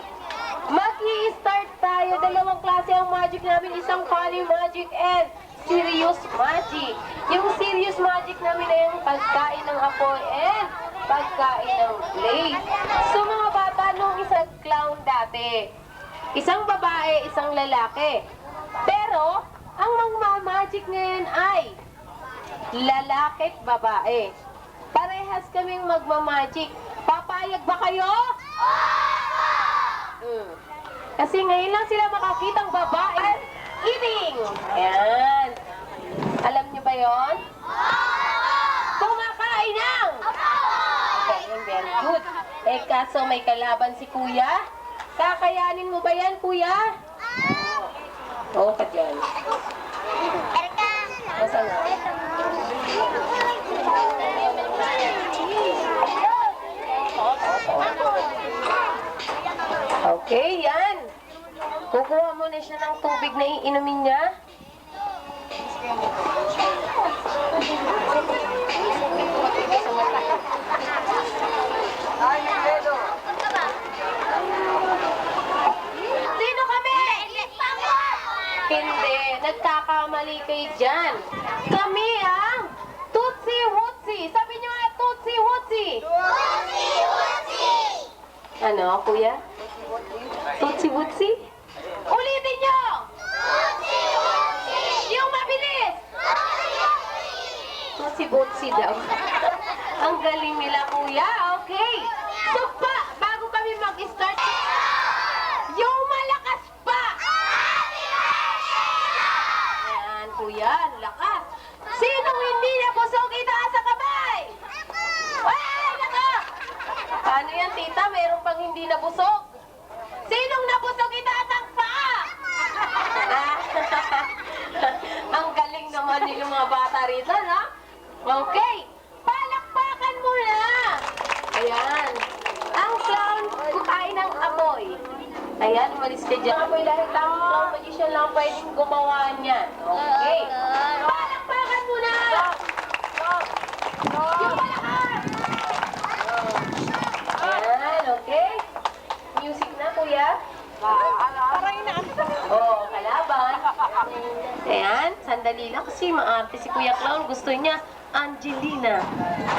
Mag-i-start tayo. Dalawang klase ang magic namin. Isang funny magic and serious magic. Yung serious magic namin ay yung pagkain ng apoy and pagkain ng plate. So mga bata, nung isang clown dati, isang babae, isang lalaki. Pero, ang magmamagic ngayon ay lalaki at babae. Parehas kaming magmamagic. Papayag ba kayo? Kasi ngayon lang sila makakitang babae eating. Ayan. Alam niyo ba yon? Kumakain ng! Very good. Eh kaso may kalaban si kuya. Kakayanin mo ba yan, kuya? Oo ka dyan. Nasaan na? Okay, yan. Kukuha mo na siya ng tubig na iinumin niya. Ay, Miguelo. Sino kami? Hindi, nagkakamali kayo dyan. Kami ang Tutsi Wutsi. Sabi niyo nga, Tutsi Wutsi. Ano, kuya? Tutsi Wutsi? Ulitin niyo! Yung mabilis! Tutsi Wutsi daw. Ang galing nila, kuya. Okay. So, bago kami mag-start, yung malakas pa! Ayan, kuya, lakas. Sinong hindi nabusog itaas sa kamay? Ay, naka! Paano yan, tita? Meron pang hindi nabusog. Sinong nabusog itaas ang paa? Ang galing naman yung mga bata rito, no? Okay. Palakpakan muna. Ayan. Ang clown, kukain ng apoy. Ayan, umalis ka dyan. Apoy dahil tamang clown magician lang pwedeng gumawa niyan. Okay. Palakpakan muna. Yung malakas. Ayan, okay. Music na, kuya. Oh, kalaban. Ayan, sandali lang kasi maarte si Kuya Clown. Gusto niya, Angelina.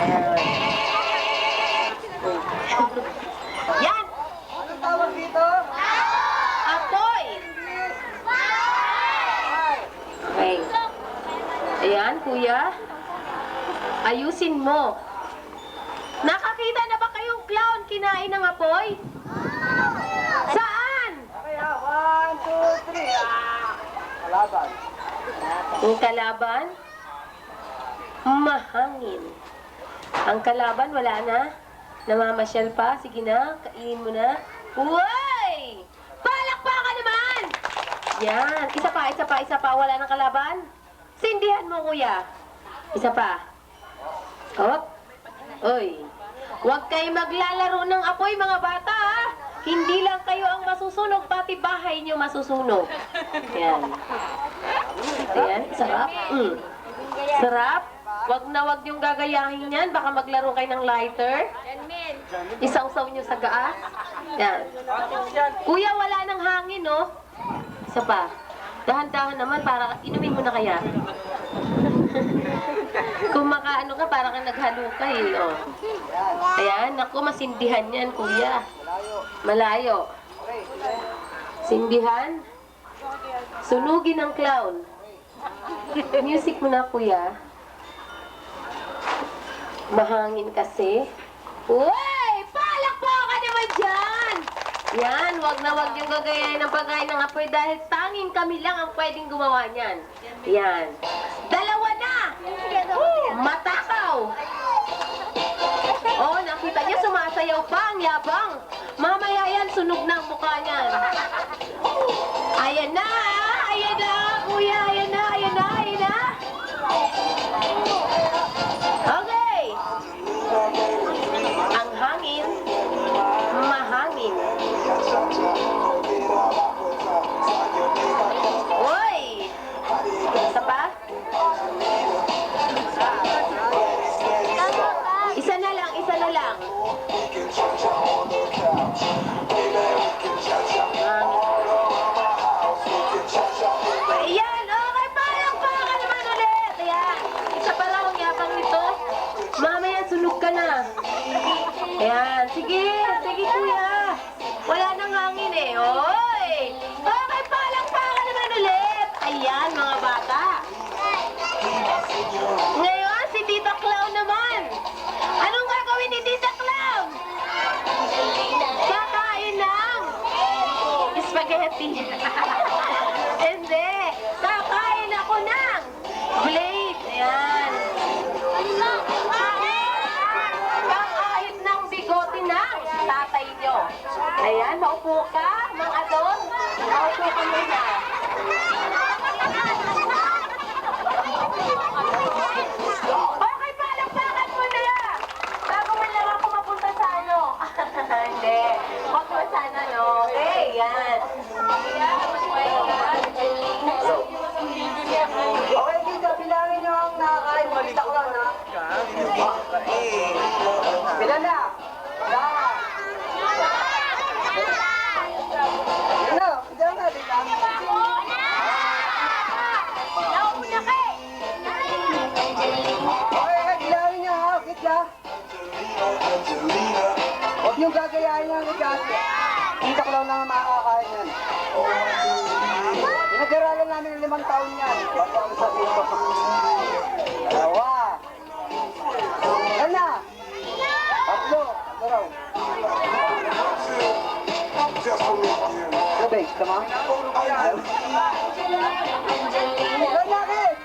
Ayan. Yan! Anong tawag dito? Apoy! Okay. Ayan, kuya. Ayusin mo. Nakakita na ba kayong clown kinain ng apoy? Saan? Kaya, 1, 2, 3. Kalaban. Ang kalaban? Mahangin. Ang kalaban, wala na. Namamasyal pa. Sige na, kainin mo na. Uy! Palakpakan naman! Yan. Isa pa, isa pa, isa pa. Wala nang kalaban? Sindihan mo, kuya. Isa pa. Op. Uy. Huwag kayo maglalaro ng apoy, mga bata, ha? Hindi lang kayo ang masusunog, pati bahay nyo masusunog. Yan. Ayan, sarap. Sarap. Wag na wag yung gagayahin yan. Baka maglaro kayo ng lighter. Isawsaw nyo sa gaas. Yan. Kuya, wala nang hangin, no? Isa pa. Dahan-dahan naman para inumin mo na kaya. Kung makaano ka, para kang naghalukay, oh. Ayan, naku, masindihan yan, kuya. Malayo. Sindihan. Sunugin ng clown. Music mo na, kuya. Mahangin kasi. Uy! Palakpakan naman dyan! Yan, wag na wag yung gagayahin ng pagkain ng apoy dahil tanging kami lang ang pwedeng gumawa niyan. Yan. Dalawa na! Matakaw! Oh, nakita niya sumasayaw pa, ang yabang. Mamaya yan, sunog na ang mukha niyan. Ayan na! Ayan na, kuya! Ayan na, ayan na, ayan na! Okay! Ang hangin, mahangin. Uy! Isa pa? Isa na lang, isa na lang. Ayan, okay, palakpakan naman ulit. Ayan, isa pa lang ang yabang nito. Mamaya sunog ka na. Ayan, sige, sige kuya. Wala nang hangin eh. Oy! Okay, palakpakan naman ulit. Ayan, mga bata. Ngayon, si Tita Clown naman. Anong gagawin ni Tita Clown? Kakain ng spaghetti. Hindi. Kakain ako ng blade. Ayan. Kakain ng bigote ng tatay nyo. Ayan, maupo ka, mga adon. Maupo ka muna. Angelina. Huwag niyong gagayahin yan, Regate. Kita ko lang naman makakakain yan. Pinag-aralan namin ng 5 taon yan. Bago ang sa dito. Dalawa. Yan na. Tatlo. Ito raw. Just for me, yeah. Sabay, tama? Ayaw. Ilan na, Kit?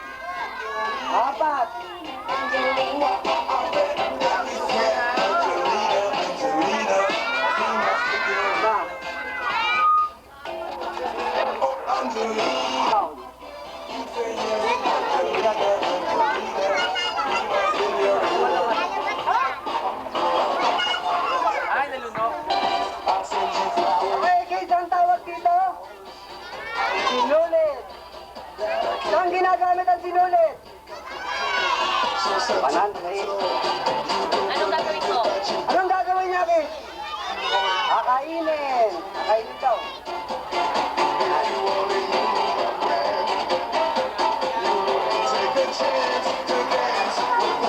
4. Angelina, Angelina. Na. Oh, Angelina. Down. Ay, nalunok. Okay, Kit, ang tawag dito? Sinulit. Saan ginagamit ang sinulit? Panan, Anong gagawin ko? Anong gagawin niya, Kit? Kakainin. Kakainin daw.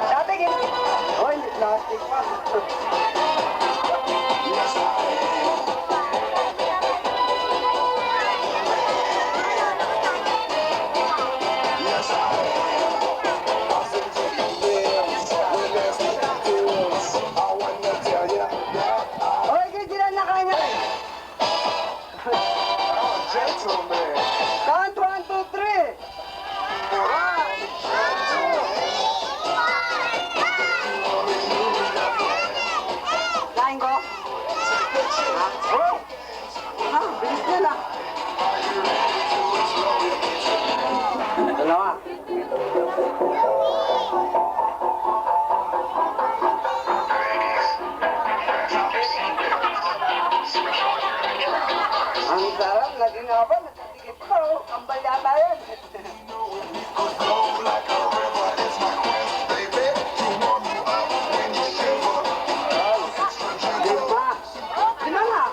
Dati, Kit. Oh, hindi plastic pa. Okay, Kit, sila na kanya. Count 1, 2, 3. Kain ko. Oh! Bilis niya na. Dalawa. Ang sarap, naging ako, nagtitikip ko. Kambal yata yun. Lima. Lima nga.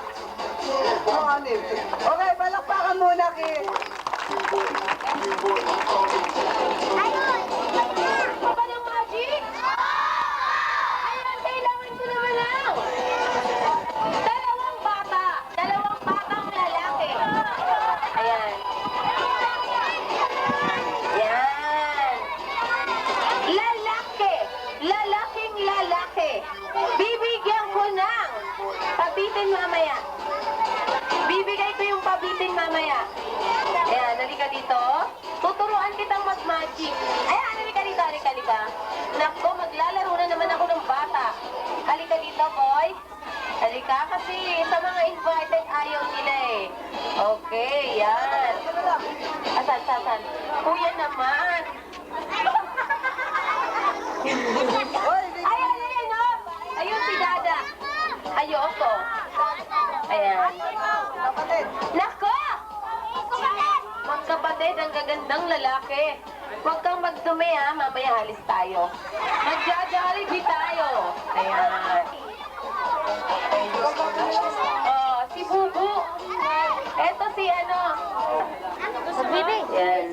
Oh, anim. Okay, palakpakan muna, Kit. Papa ng magic? Ayan, kailangan ko naman lang. Dalawang batang lalaki. Ayan. Yan. Lalaking lalaki. Bibigyan ko ng pabitin mamaya. Bibigay ko yung pabitin mamaya. Ayan, halika dito. Tuturuan kitang mag-magic. Ayan, halika dito, halika. Nako, maglalaro na naman ako ng bata. Halika dito, boy. Halika, kasi sa mga invited ayaw nila eh. Okay, yan. Asan? Kuya naman. Ayan, oh. Ayun si Dada. Ayoko. Ayan. Kapatid. Nako! Magkapatid, ang gagandang lalaki. Huwag kang magdumi ha, mamaya halis tayo. Magja-jollibee tayo. Ayan. Oh, si Bubu. Eto si ano. Bibi. Yan.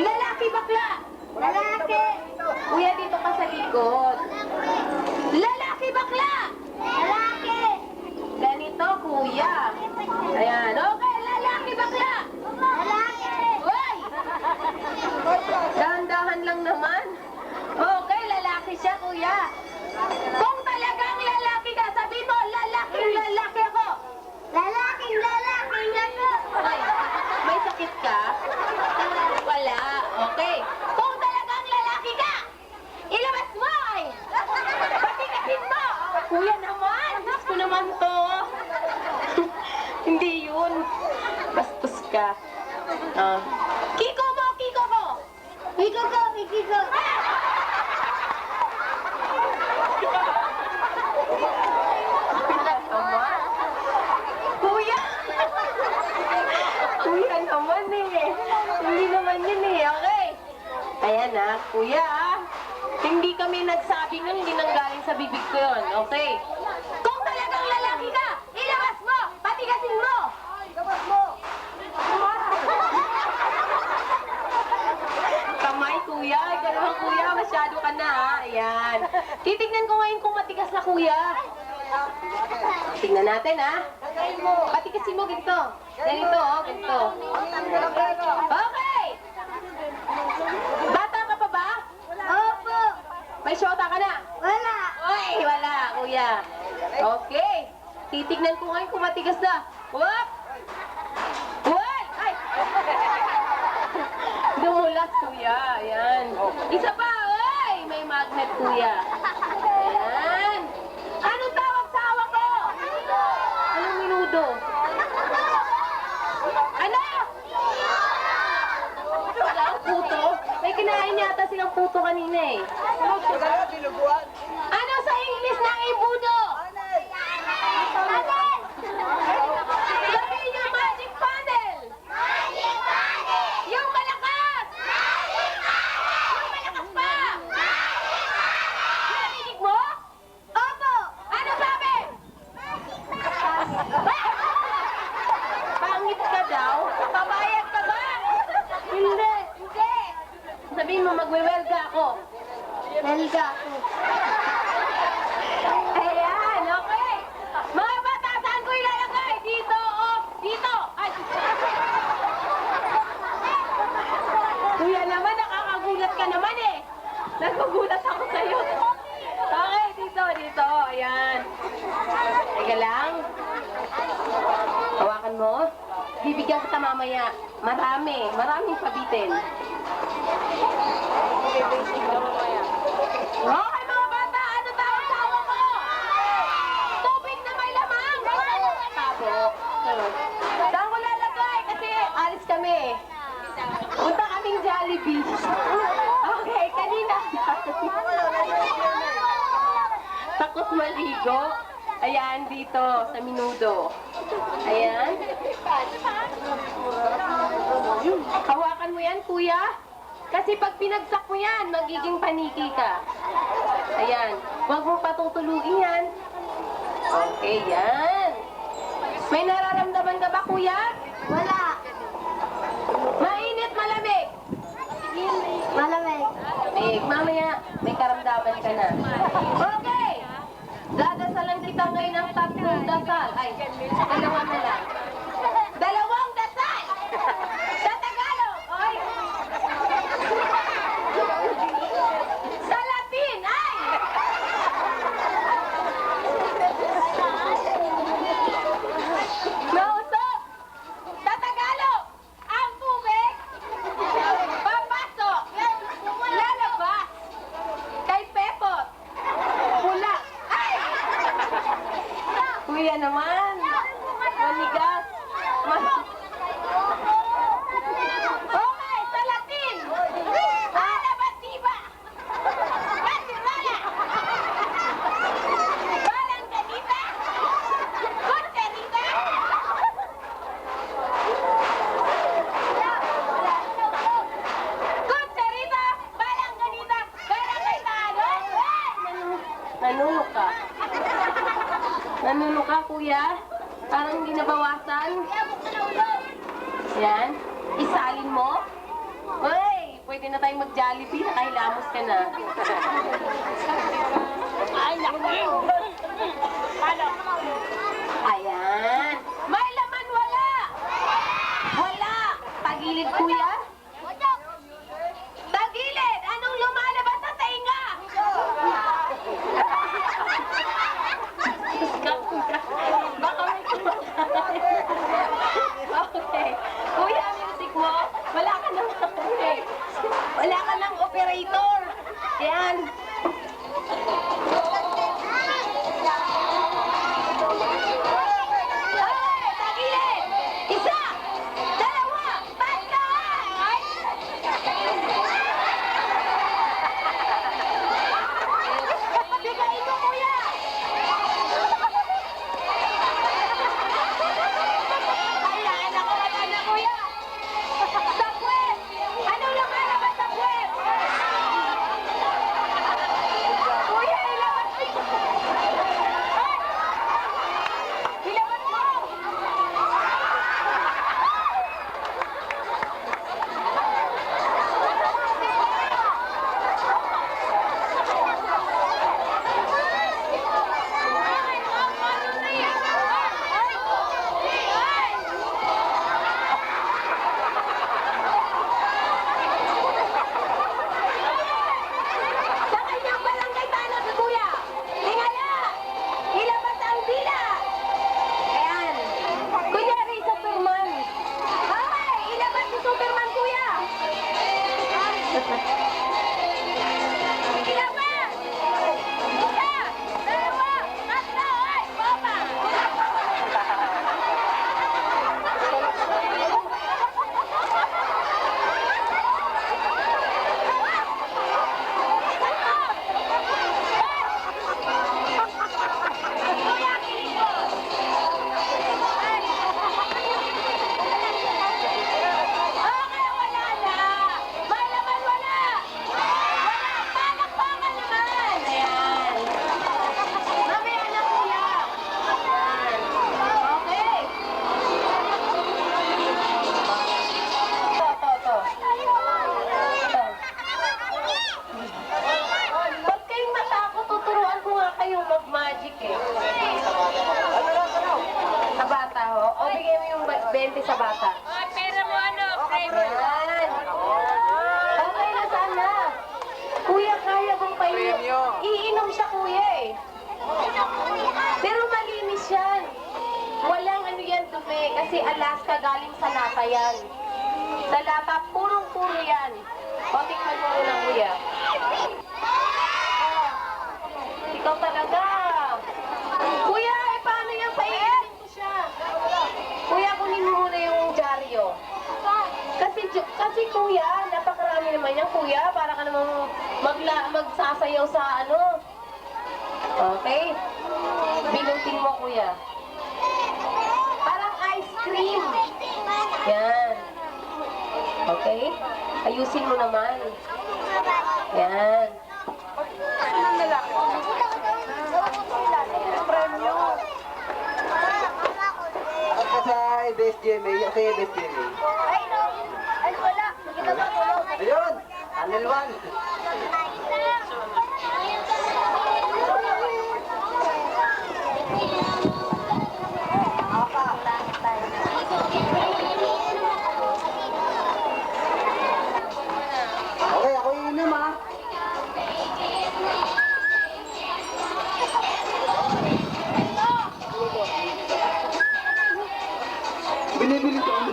Lalaki bakla. Lalaki. Kuya, dito ka sa likod. Lalaki bakla. Lalaki. Ganito, kuya. Ayan. Okay, lalaki bakla. Lalaki. Uy! Dahan-dahan lang naman. Okay, lalaki siya, kuya. Kung talagang lalaki ka, sabi mo, lalaki ako. Lalaking lalaki ako. Ay, may sakit ka? Wala. Okay. Kung talagang lalaki ka, ilabas mo ay. Patikasin mo. Kuya naman. Diyos ko naman to. Hindi yun. Bastos ka. Kiko mo, Kiko ko. Kiko ko, Kiko. Kuya! Kuya naman eh. Hindi naman yun eh. Okay. Ayan na, kuya ah. Hindi kami nagsabi nun, hindi nanggaling sa bibig ko yun. Okay. Kung talagang lalaki ka, ilabas mo! Patigasin mo! Ilabas mo. Kamay, kuya. Ikaw naman, kuya. masyado ka na, ha? Ayan. Titignan ko ngayon kung matigas na, kuya. Tingnan natin, ha? Patikasin mo ganito. Ganito, oh, ganito. Okay! Bata ka pa ba? Opo. May syota ka na? Wala. Uy, wala, kuya. Okay. Titignan ko ngayon kung matigas na. Whoop! Uy! Ay! Dumulas, kuya. Ayan. Isa pa, uy! May magnet, kuya. Ayan. Anong tawag sa hawak ko? Anong minudo? Ano? Wala ang puto? May kinain yata silang puto kanina eh. Ano sa English ng imbudo? Sabihin niyo magic panel! Yung malakas! Yung malakas pa! Narinig mo? Opo! Ano sabi? Pangit ka daw? Pabayad ka ba? Hindi! Hindi! Sabihin mo magwe-welga ako. Welga ako. Ayan, okay. Mga bata, saan ko ilalagay? Dito o dito? Ay. Kuya naman, nakakagulat ka naman eh. Nagugulat ako sa'yo. Okay, dito. Ayan. Teka lang. Hawakan mo. Bibigyan kita mamaya. Maraming pabitin. Okay, mga bata, ano tawag sa hawak ko? Tubig na may lamang. Tabo. Saan ko lalagay? Kasi alis kami. Punta kaming Jollibee. Okay, kanina. Takot maligo. Ayan, dito, sa minudo. Ayan. Hawakan mo yan, kuya. Kasi pag pinagsak mo yan, magiging paniki ka. Ayan. Huwag mong patutulugin yan. Okay, yan. May nararamdaman ka ba, kuya? Wala. Mainit, malamig. Malamig. Malamig. Mamaya, may karamdaman ka na. Okay. Dadasalan kita ngayon ng 3 dasal. Ay, 2 na lang. 2 dasal! Sa Tagalog. Oy. Sa Latin, ay! Mausok! Sa Tagalog, ang tubig, papasok, lalabas, kay Pepot, pula. Ay! Kuya naman, manigas. Okay, sa Latin, alabatiba, basirala, balangganita, kutserita, kutserita, balangganita, barangaytano. Nanunok ka. Nanunok ka, kuya? Parang hindi nabawasan. Yan. Isalin mo. Uy, pwede na tayong mag-Jollibee. Nakahilamos ka na. Ayan. May laman, wala. Wala. Tagilid, kuya. Tagilid. Anong lumalabas sa tenga? Baka may kumakain. Okay. Kuya, music mo. Wala ka nang wala ka nang operator. Yan. Ay, tagilid. 1, 2, 3. Okay, wala na. May laman, wala. Wala, palakpakan naman. Ayan. Mamaya na, kuya. Ayan. Okay. Ito. Ba't kayong matakot? Tuturuan ko nga kayong mag-magic eh. Sa bata, ho? O, bigay mo yung 20 sa bata. Ayan. Okay na sana. Kuya, kaya kong painom. Premyo. Iinom siya, kuya eh. Pero malinis yan. Walang ano yan dumi kasi Alaska galing sa lata yan. Sa lata, purong-puro yan. O, tikman mo na, kuya. Ikaw talaga. Kuya, paano yan? Painitin ko siya. Kuya, kunin mo muna yung dyaryo. Kasi kuya, napakarami naman yan, kuya. Para ka namang magsasayaw sa ano. Okay? Binutin mo, kuya. Parang ice cream. Yan. Okay? Ayusin mo naman. Yan. At ka sa ABS-GMA, sa ABS-GMA. Ay, wala. Nakita ba ko? Ayun! Channel 1. Okay, ako iinom ha. Binibili ko ano.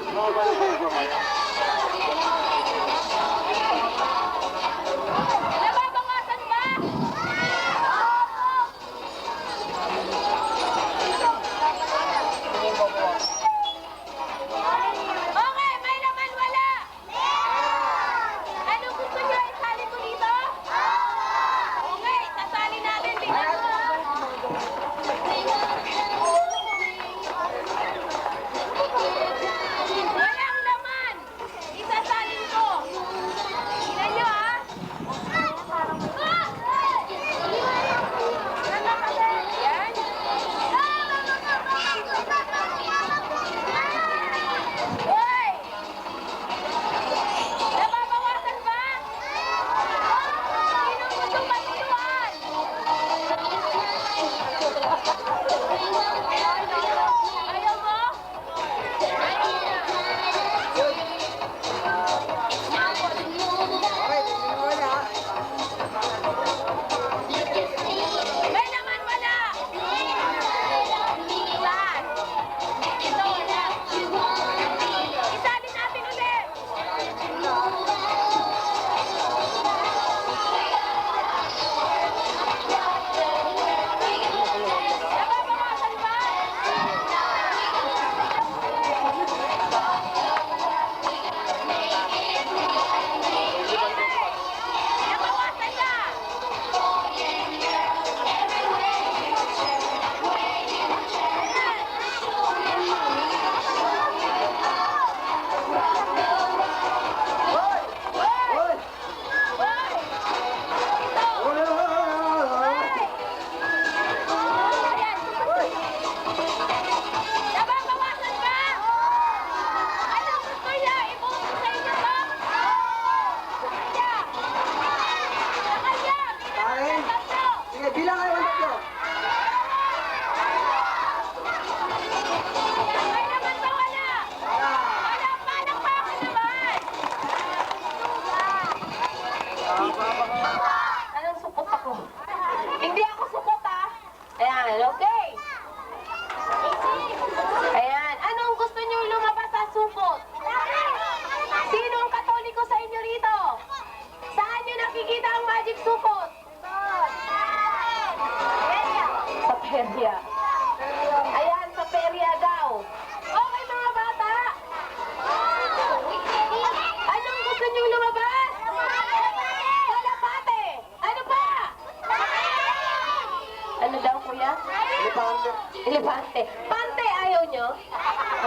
Elefante. Pante, ayaw nyo?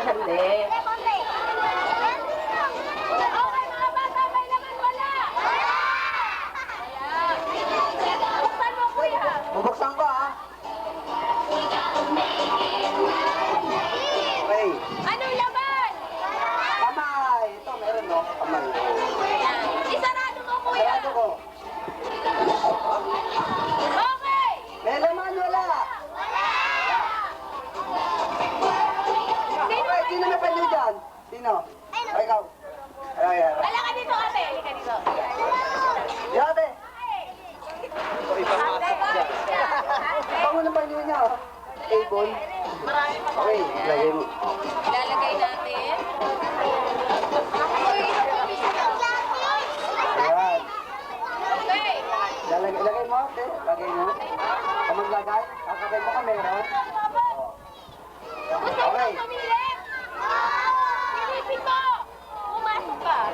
Hindi. Okay, mga bata, may laman wala. Buksan mo, kuya. Bubuksan ko, ha? Okay. Anong laman? Kamay. Ito, meron, no? Kamay. Isarado mo, kuya. Sarado ko. Okay. May laman, wala. Okay, sino may panyo dyan? Sino? O, ikaw. Ayan. Wala ka dito, ate. Halika dito. Yate. Pango na panyo niya, oh. Table. Okay, lagay mo. Ilalagay natin. Ayan. Okay. Lagay mo, okay? Lagay mo. Kung maglagay, kakabay mo kamera. Gusto mo Okay. sumilip? Silipin mo. Pumasok ka.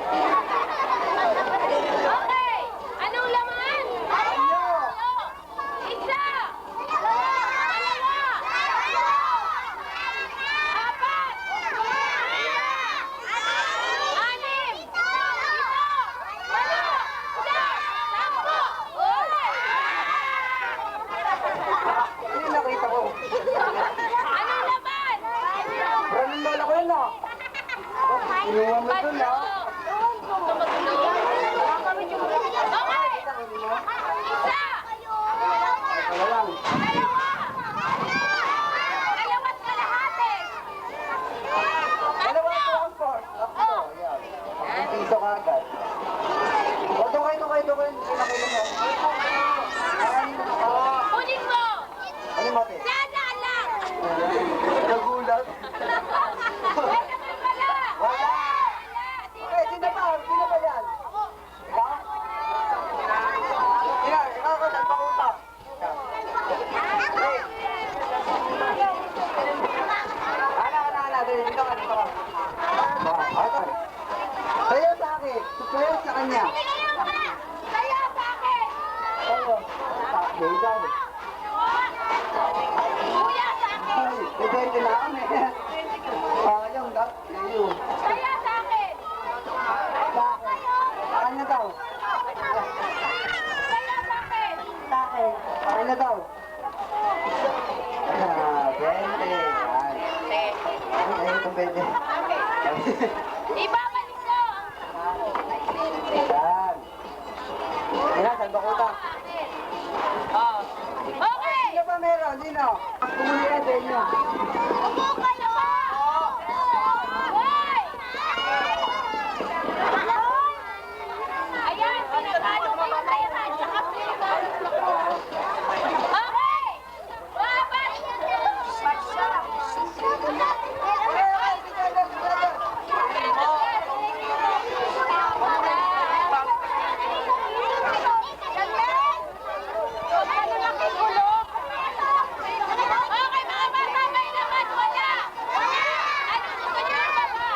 Okay. Anong laman? Isa. Dalawa. Apat. Anim. Ito. Walo. Siyam. Sampo. Ano yung nakita ko? Anong laman? Maraming lola ko yun, no? Inuwa mo dun, no? Okay. Isa. Wala lang. Dalawa. Dalawat kalahati. Dalawa Tatlo. ko ang four. Tatlo, yan. Piso ka agad. O, doon kayo. Pinakailan mo. Kunin mo. Ano mo, te? Dadaan lang. Nagulat. May naman pala. Wala. Wala. Okay, sino pa? Sino pa yan? Ikaw? Ikaw ko, nagpangutap. Okay. Ana. Dito ka. Okay. Sa'yo sa akin. Sa'yo sa kanya. Sa'yo sa akin. Sa'yo. Sa akin. Ikaw. Kuya sa akin. Ay, depende na kami. Yung dap. Yung. Sa'yo sa akin. Sa akin. Sa kanya daw. Sa'yo sa akin. Sa akin. Sa kanya daw. Pwede. Yan. Ay, ito pwede. Ibabalik ko. Yan. Yan, salba ko ta. Okay. Sino pa meron? Sino? Pumuli na sa inyo. Upo kayo. Hoy! Ayan, pinagano ko yung pera. Tsaka pinagano ko. Okay! Babat! Okay, mga bata, may naman wala. Ano gusto niyo yung baba?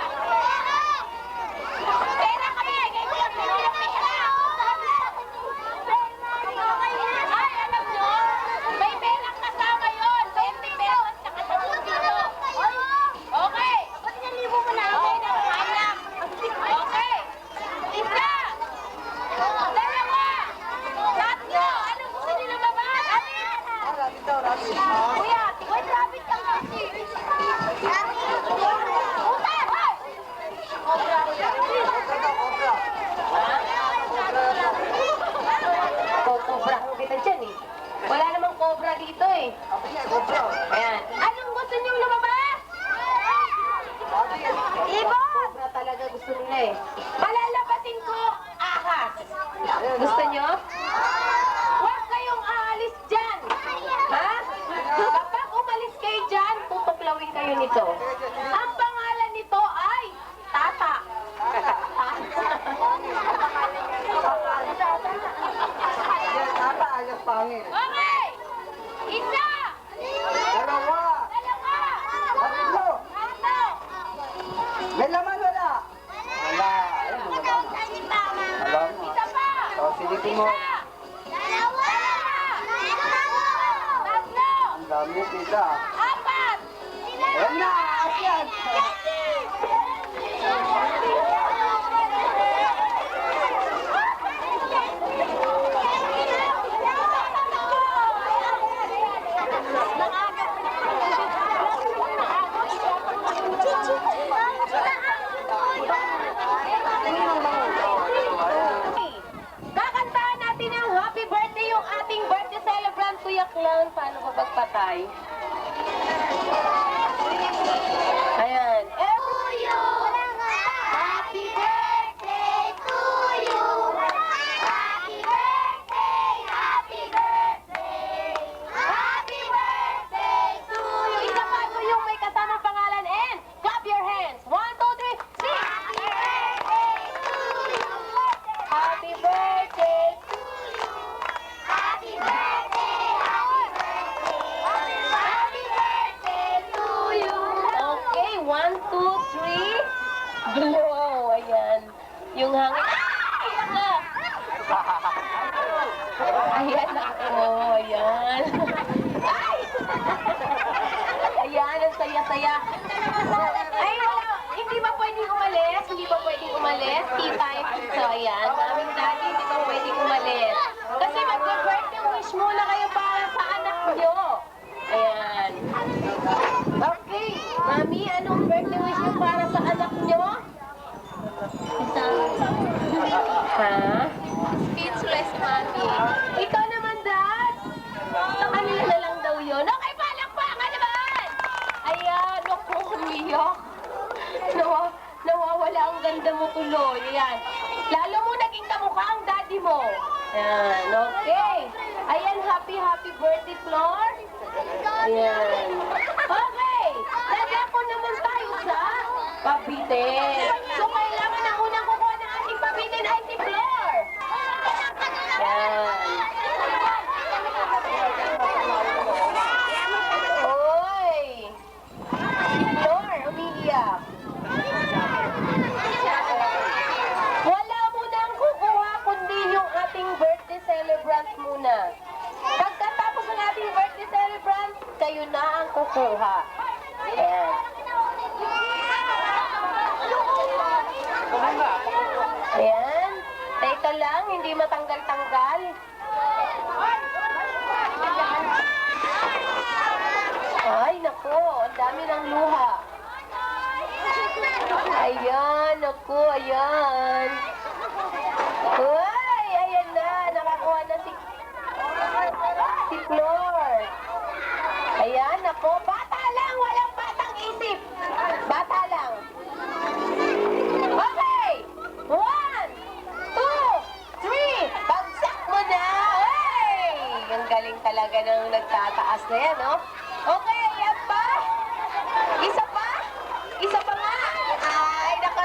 Pera kami, ganyan, pinulong pera. Ay, alam nyo, may perang kasama yun. 20 pesos, tsaka 10 kilo. Okay. Okay, nakahanap. Okay. Isa. Dalawa. Tatlo. Ano gusto niyo lumabas? Kuya, wait, rabbit ka kasi. Utang, hoy! Cobra ko kita dyan eh. Wala namang cobra dito eh. Ayan. Anong gusto niyong lumabas? Ibon! Cobra talaga gusto nila eh. Palalabasin ko, ahas. Gusto niyo? Huwag kayong aalis dyan. Ha? Kapag umalis kayo dyan, tutuklawin kayo nito. Ang pangalan nito ay Tata. Tata, ayos pangit. Okay! Isa! Dalawa. Dalawa! Tatlo. Tatlo! May laman wala? Wala. Ayun, wala na. Alam mo. Isa pa! O, silipin mo. Isa! Dalawa! Tatlo! Ang dami yung pizza. Apat! Yan na, yan. Kakantahan natin ang happy birthday yung ating birthday celebrant, Kuya Clown. Paano ba pagpatay? Ayan. Happy birthday to you. Happy birthday, happy birthday. Happy birthday to you. Isa pa ito yung may kasamang pangalan and clap your hands. 1, 2, 3, sing! Happy birthday to you. Happy birthday! Happy birthday, happy birthday. Happy birthday to you. Okay, 1, 2, 3. Blow! Ayan. Yung hangin. Ayan na! Ayan ako. Ayan. Ay! Ayan, ang saya-saya. Ay, wala. Hindi ba pwedeng umalis? Hindi ba pwedeng umalis? Tea-time. So, ayan. Maming daddy, hindi ba pwedeng umalis? Kasi mag-birthday wish muna kayo para sa anak nyo. Ayan. Okay. Mami, anong birthday wish nyo para sa anak nyo? Ha? Speechless, Mami. Ikaw naman, Dad. Sa kanila na lang daw yun. Okay, palakpakan naman! Ayan, naku, umiyak. Nawawala ang ganda mo tuloy. Ayan. Lalo mo naging kamukha ang daddy mo. Ayan, okay. Ayan, happy birthday, Flor. Ayan. Okay. Dadako naman tayo sa pabitin. So, kailangan ang unang kukuha ng ating pabitin ay si Flor. Ayan. Hoy! Si Flor, umiiyak. Wala muna ang kukuha, kundi yung ating birthday celebrant muna. Pagkatapos ng ating birthday celebrant, kayo na ang kukuha. Ayan. Ayan. Teka lang, hindi matanggal-tanggal. Ay, nako, ang dami ng luha. Ayan, naku, ayan. Uy, ayan na, nakakuha na si Flor. Ayan, naku, bata lang, walang batang isip. Bata lang. Okay, 1, 2, 3, bagsak mo na. Hey, ang galing talaga ng nagtataas na yan, no? Okay, ayan pa. Isa pa? Isa pa nga. Ay, nako.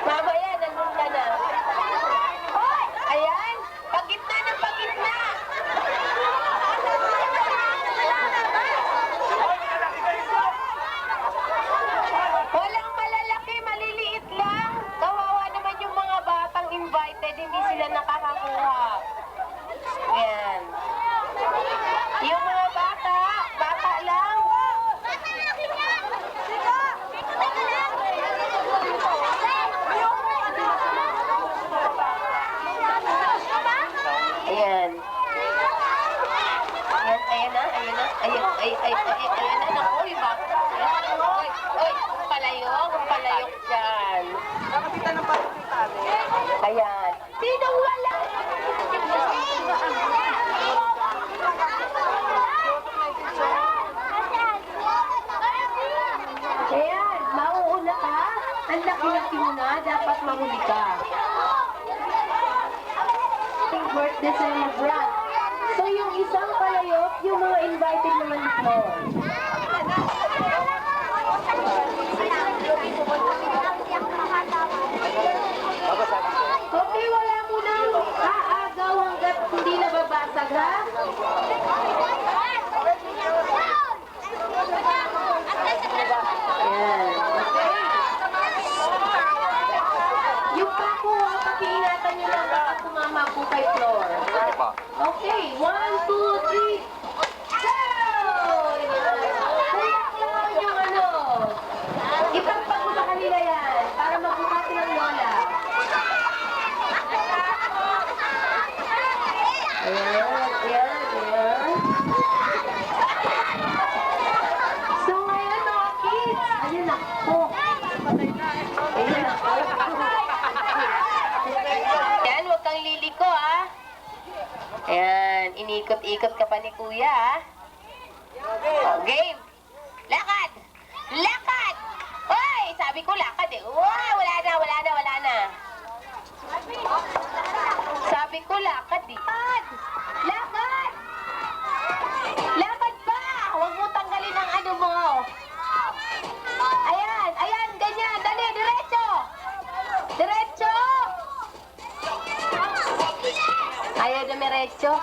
Mamaya, nandun ka na. Hoy! Ayan! Pagitna ng pagitna! Walang malalaki, maliliit lang. Kawawa naman yung mga batang invited, hindi sila nakakakuha. Ayan. Yung mga bata lang. Ayan. Ayan na. Naku, yung bata. Oy, palayok dyan. Nakakita ng pagkakita. Ayan. Sinong wala? Ayan, mauuna ka. Ang laki-laki mo na, dapat mahuli ka. Birthday celebrant. So yung isang palayok, yung mga invited naman dito. Okay, wala mo nang aagaw hanggat hindi nababasag, ha? Ayan. Okay. Yung pako, pakiingatan nyo lang baka tama po kay Flor. Sige po. Okay, 1, 2, 3, go! Kuyak lang yung ano. Ipagpag mo sa kanila yan para magbukati ng lola. Ayan, ayan, ayan. So ngayon mga kids, ayun ako. Ayun ako. Yan, huwag kang liliko ha. Ayan, inikot-ikot ka pa ni kuya ha. Oh, game. Lakad! Lakad! Hoy, sabi ko lakad eh. Wow, wala na, wala na, wala na. Sabi ko lakad eh. Lakad! Lakad pa! Huwag mo tanggalin ang ano mo. Ayan, ayan, ganyan. Dali, diretso! Diretso! Ayaw na diretso.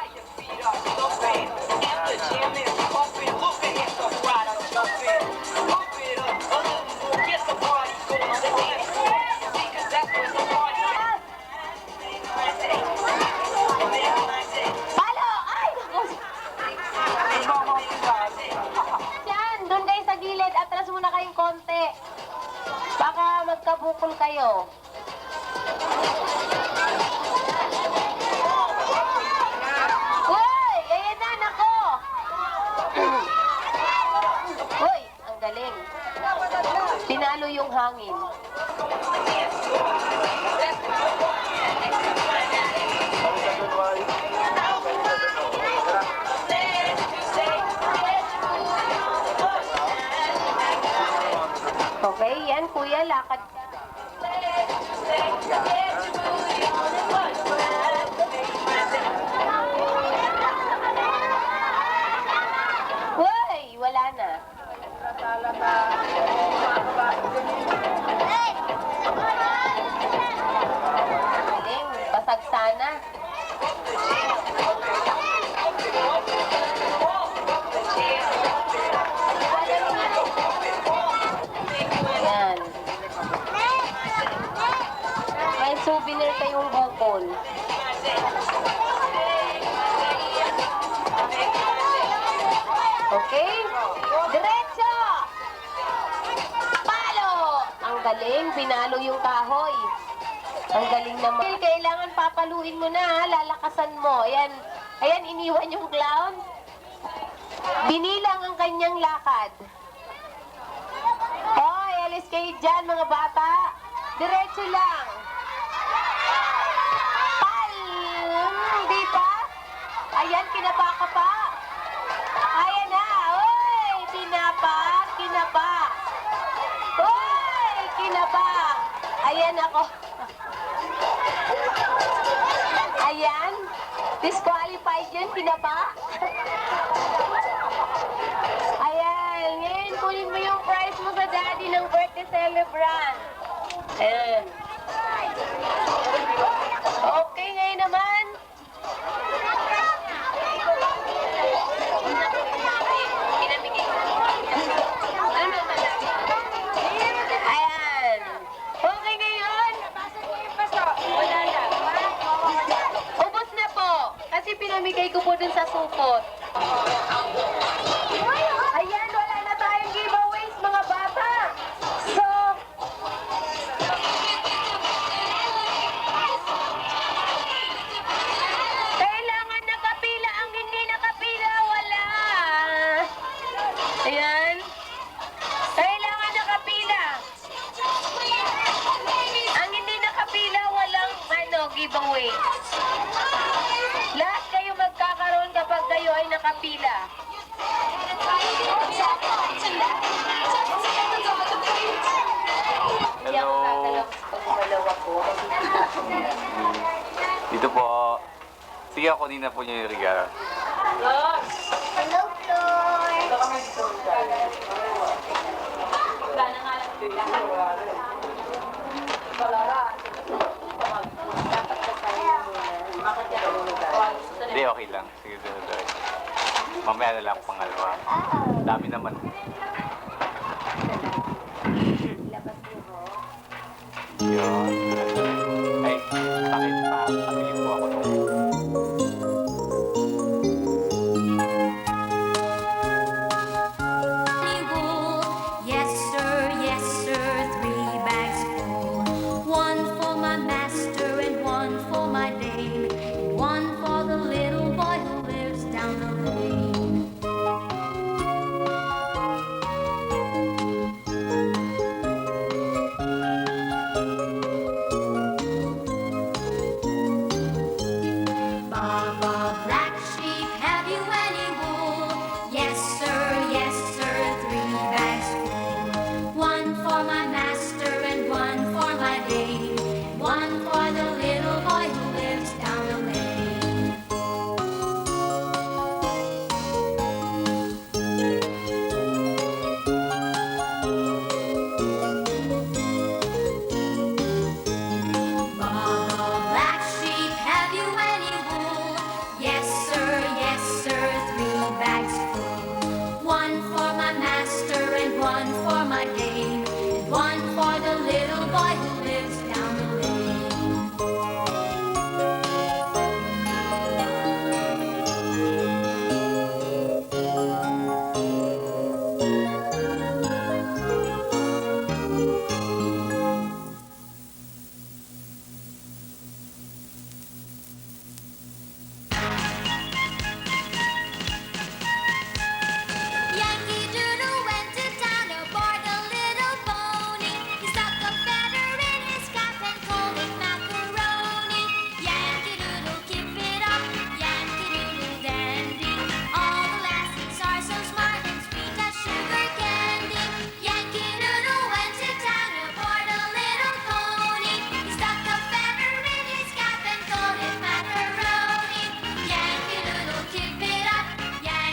Palo! Ay! Yan, doon kayo sa gilid. Atras muna kayong konti. Baka magkabukol kayo. Uy! Ayan na, nako! Uy! Ang galing. Pinalo yung hangin. Okay, yan kuya, lakad. Uy, wala na. Galing, basag sana. Yan. May souvenir kayong bukol. Okay? Diretso! Palo! Ang galing, pinalo yung kahoy. Ang galing naman. Kailangan papaluin mo na, ha? Lalakasan mo. Ayan, ayan, iniwan yung clown. Binilang ang kanyang lakad. Hoy, alis kayo dyan, mga bata. Diretso lang. Di pa? Ayan, kinapa ka pa. Ayan na. Uy, kinapa, kinapa. Uy, kinapa. Ayan ako. Ayan. Disqualified yun, kinapa. Ayan. Ngayon, kunin mo yung prize mo sa daddy ng birthday celebrant. Ayan. Okay, ngayon naman. Ayan. Okay ngayon. Ubos na po. Kasi pinamigay ko po dun sa supot. Ayan, wala na tayong giveaways mga bata. So, kailangan nakapila. Ang hindi nakapila, wala. Ayan. Kailangan nakapila. Ang hindi nakapila, walang giveaway. Lahat kayo magkakaroon kapag kayo ay nakapila. Hindi ako Hello. gagalaw pag umalaw ako. Dito po. Sige, kunin na po niyo yung regalo. Hello, Floor. Hindi, okay lang. Sige, diretso. Mamaya na lang pangalawa. Dami naman. Labas niyo ho. Yun.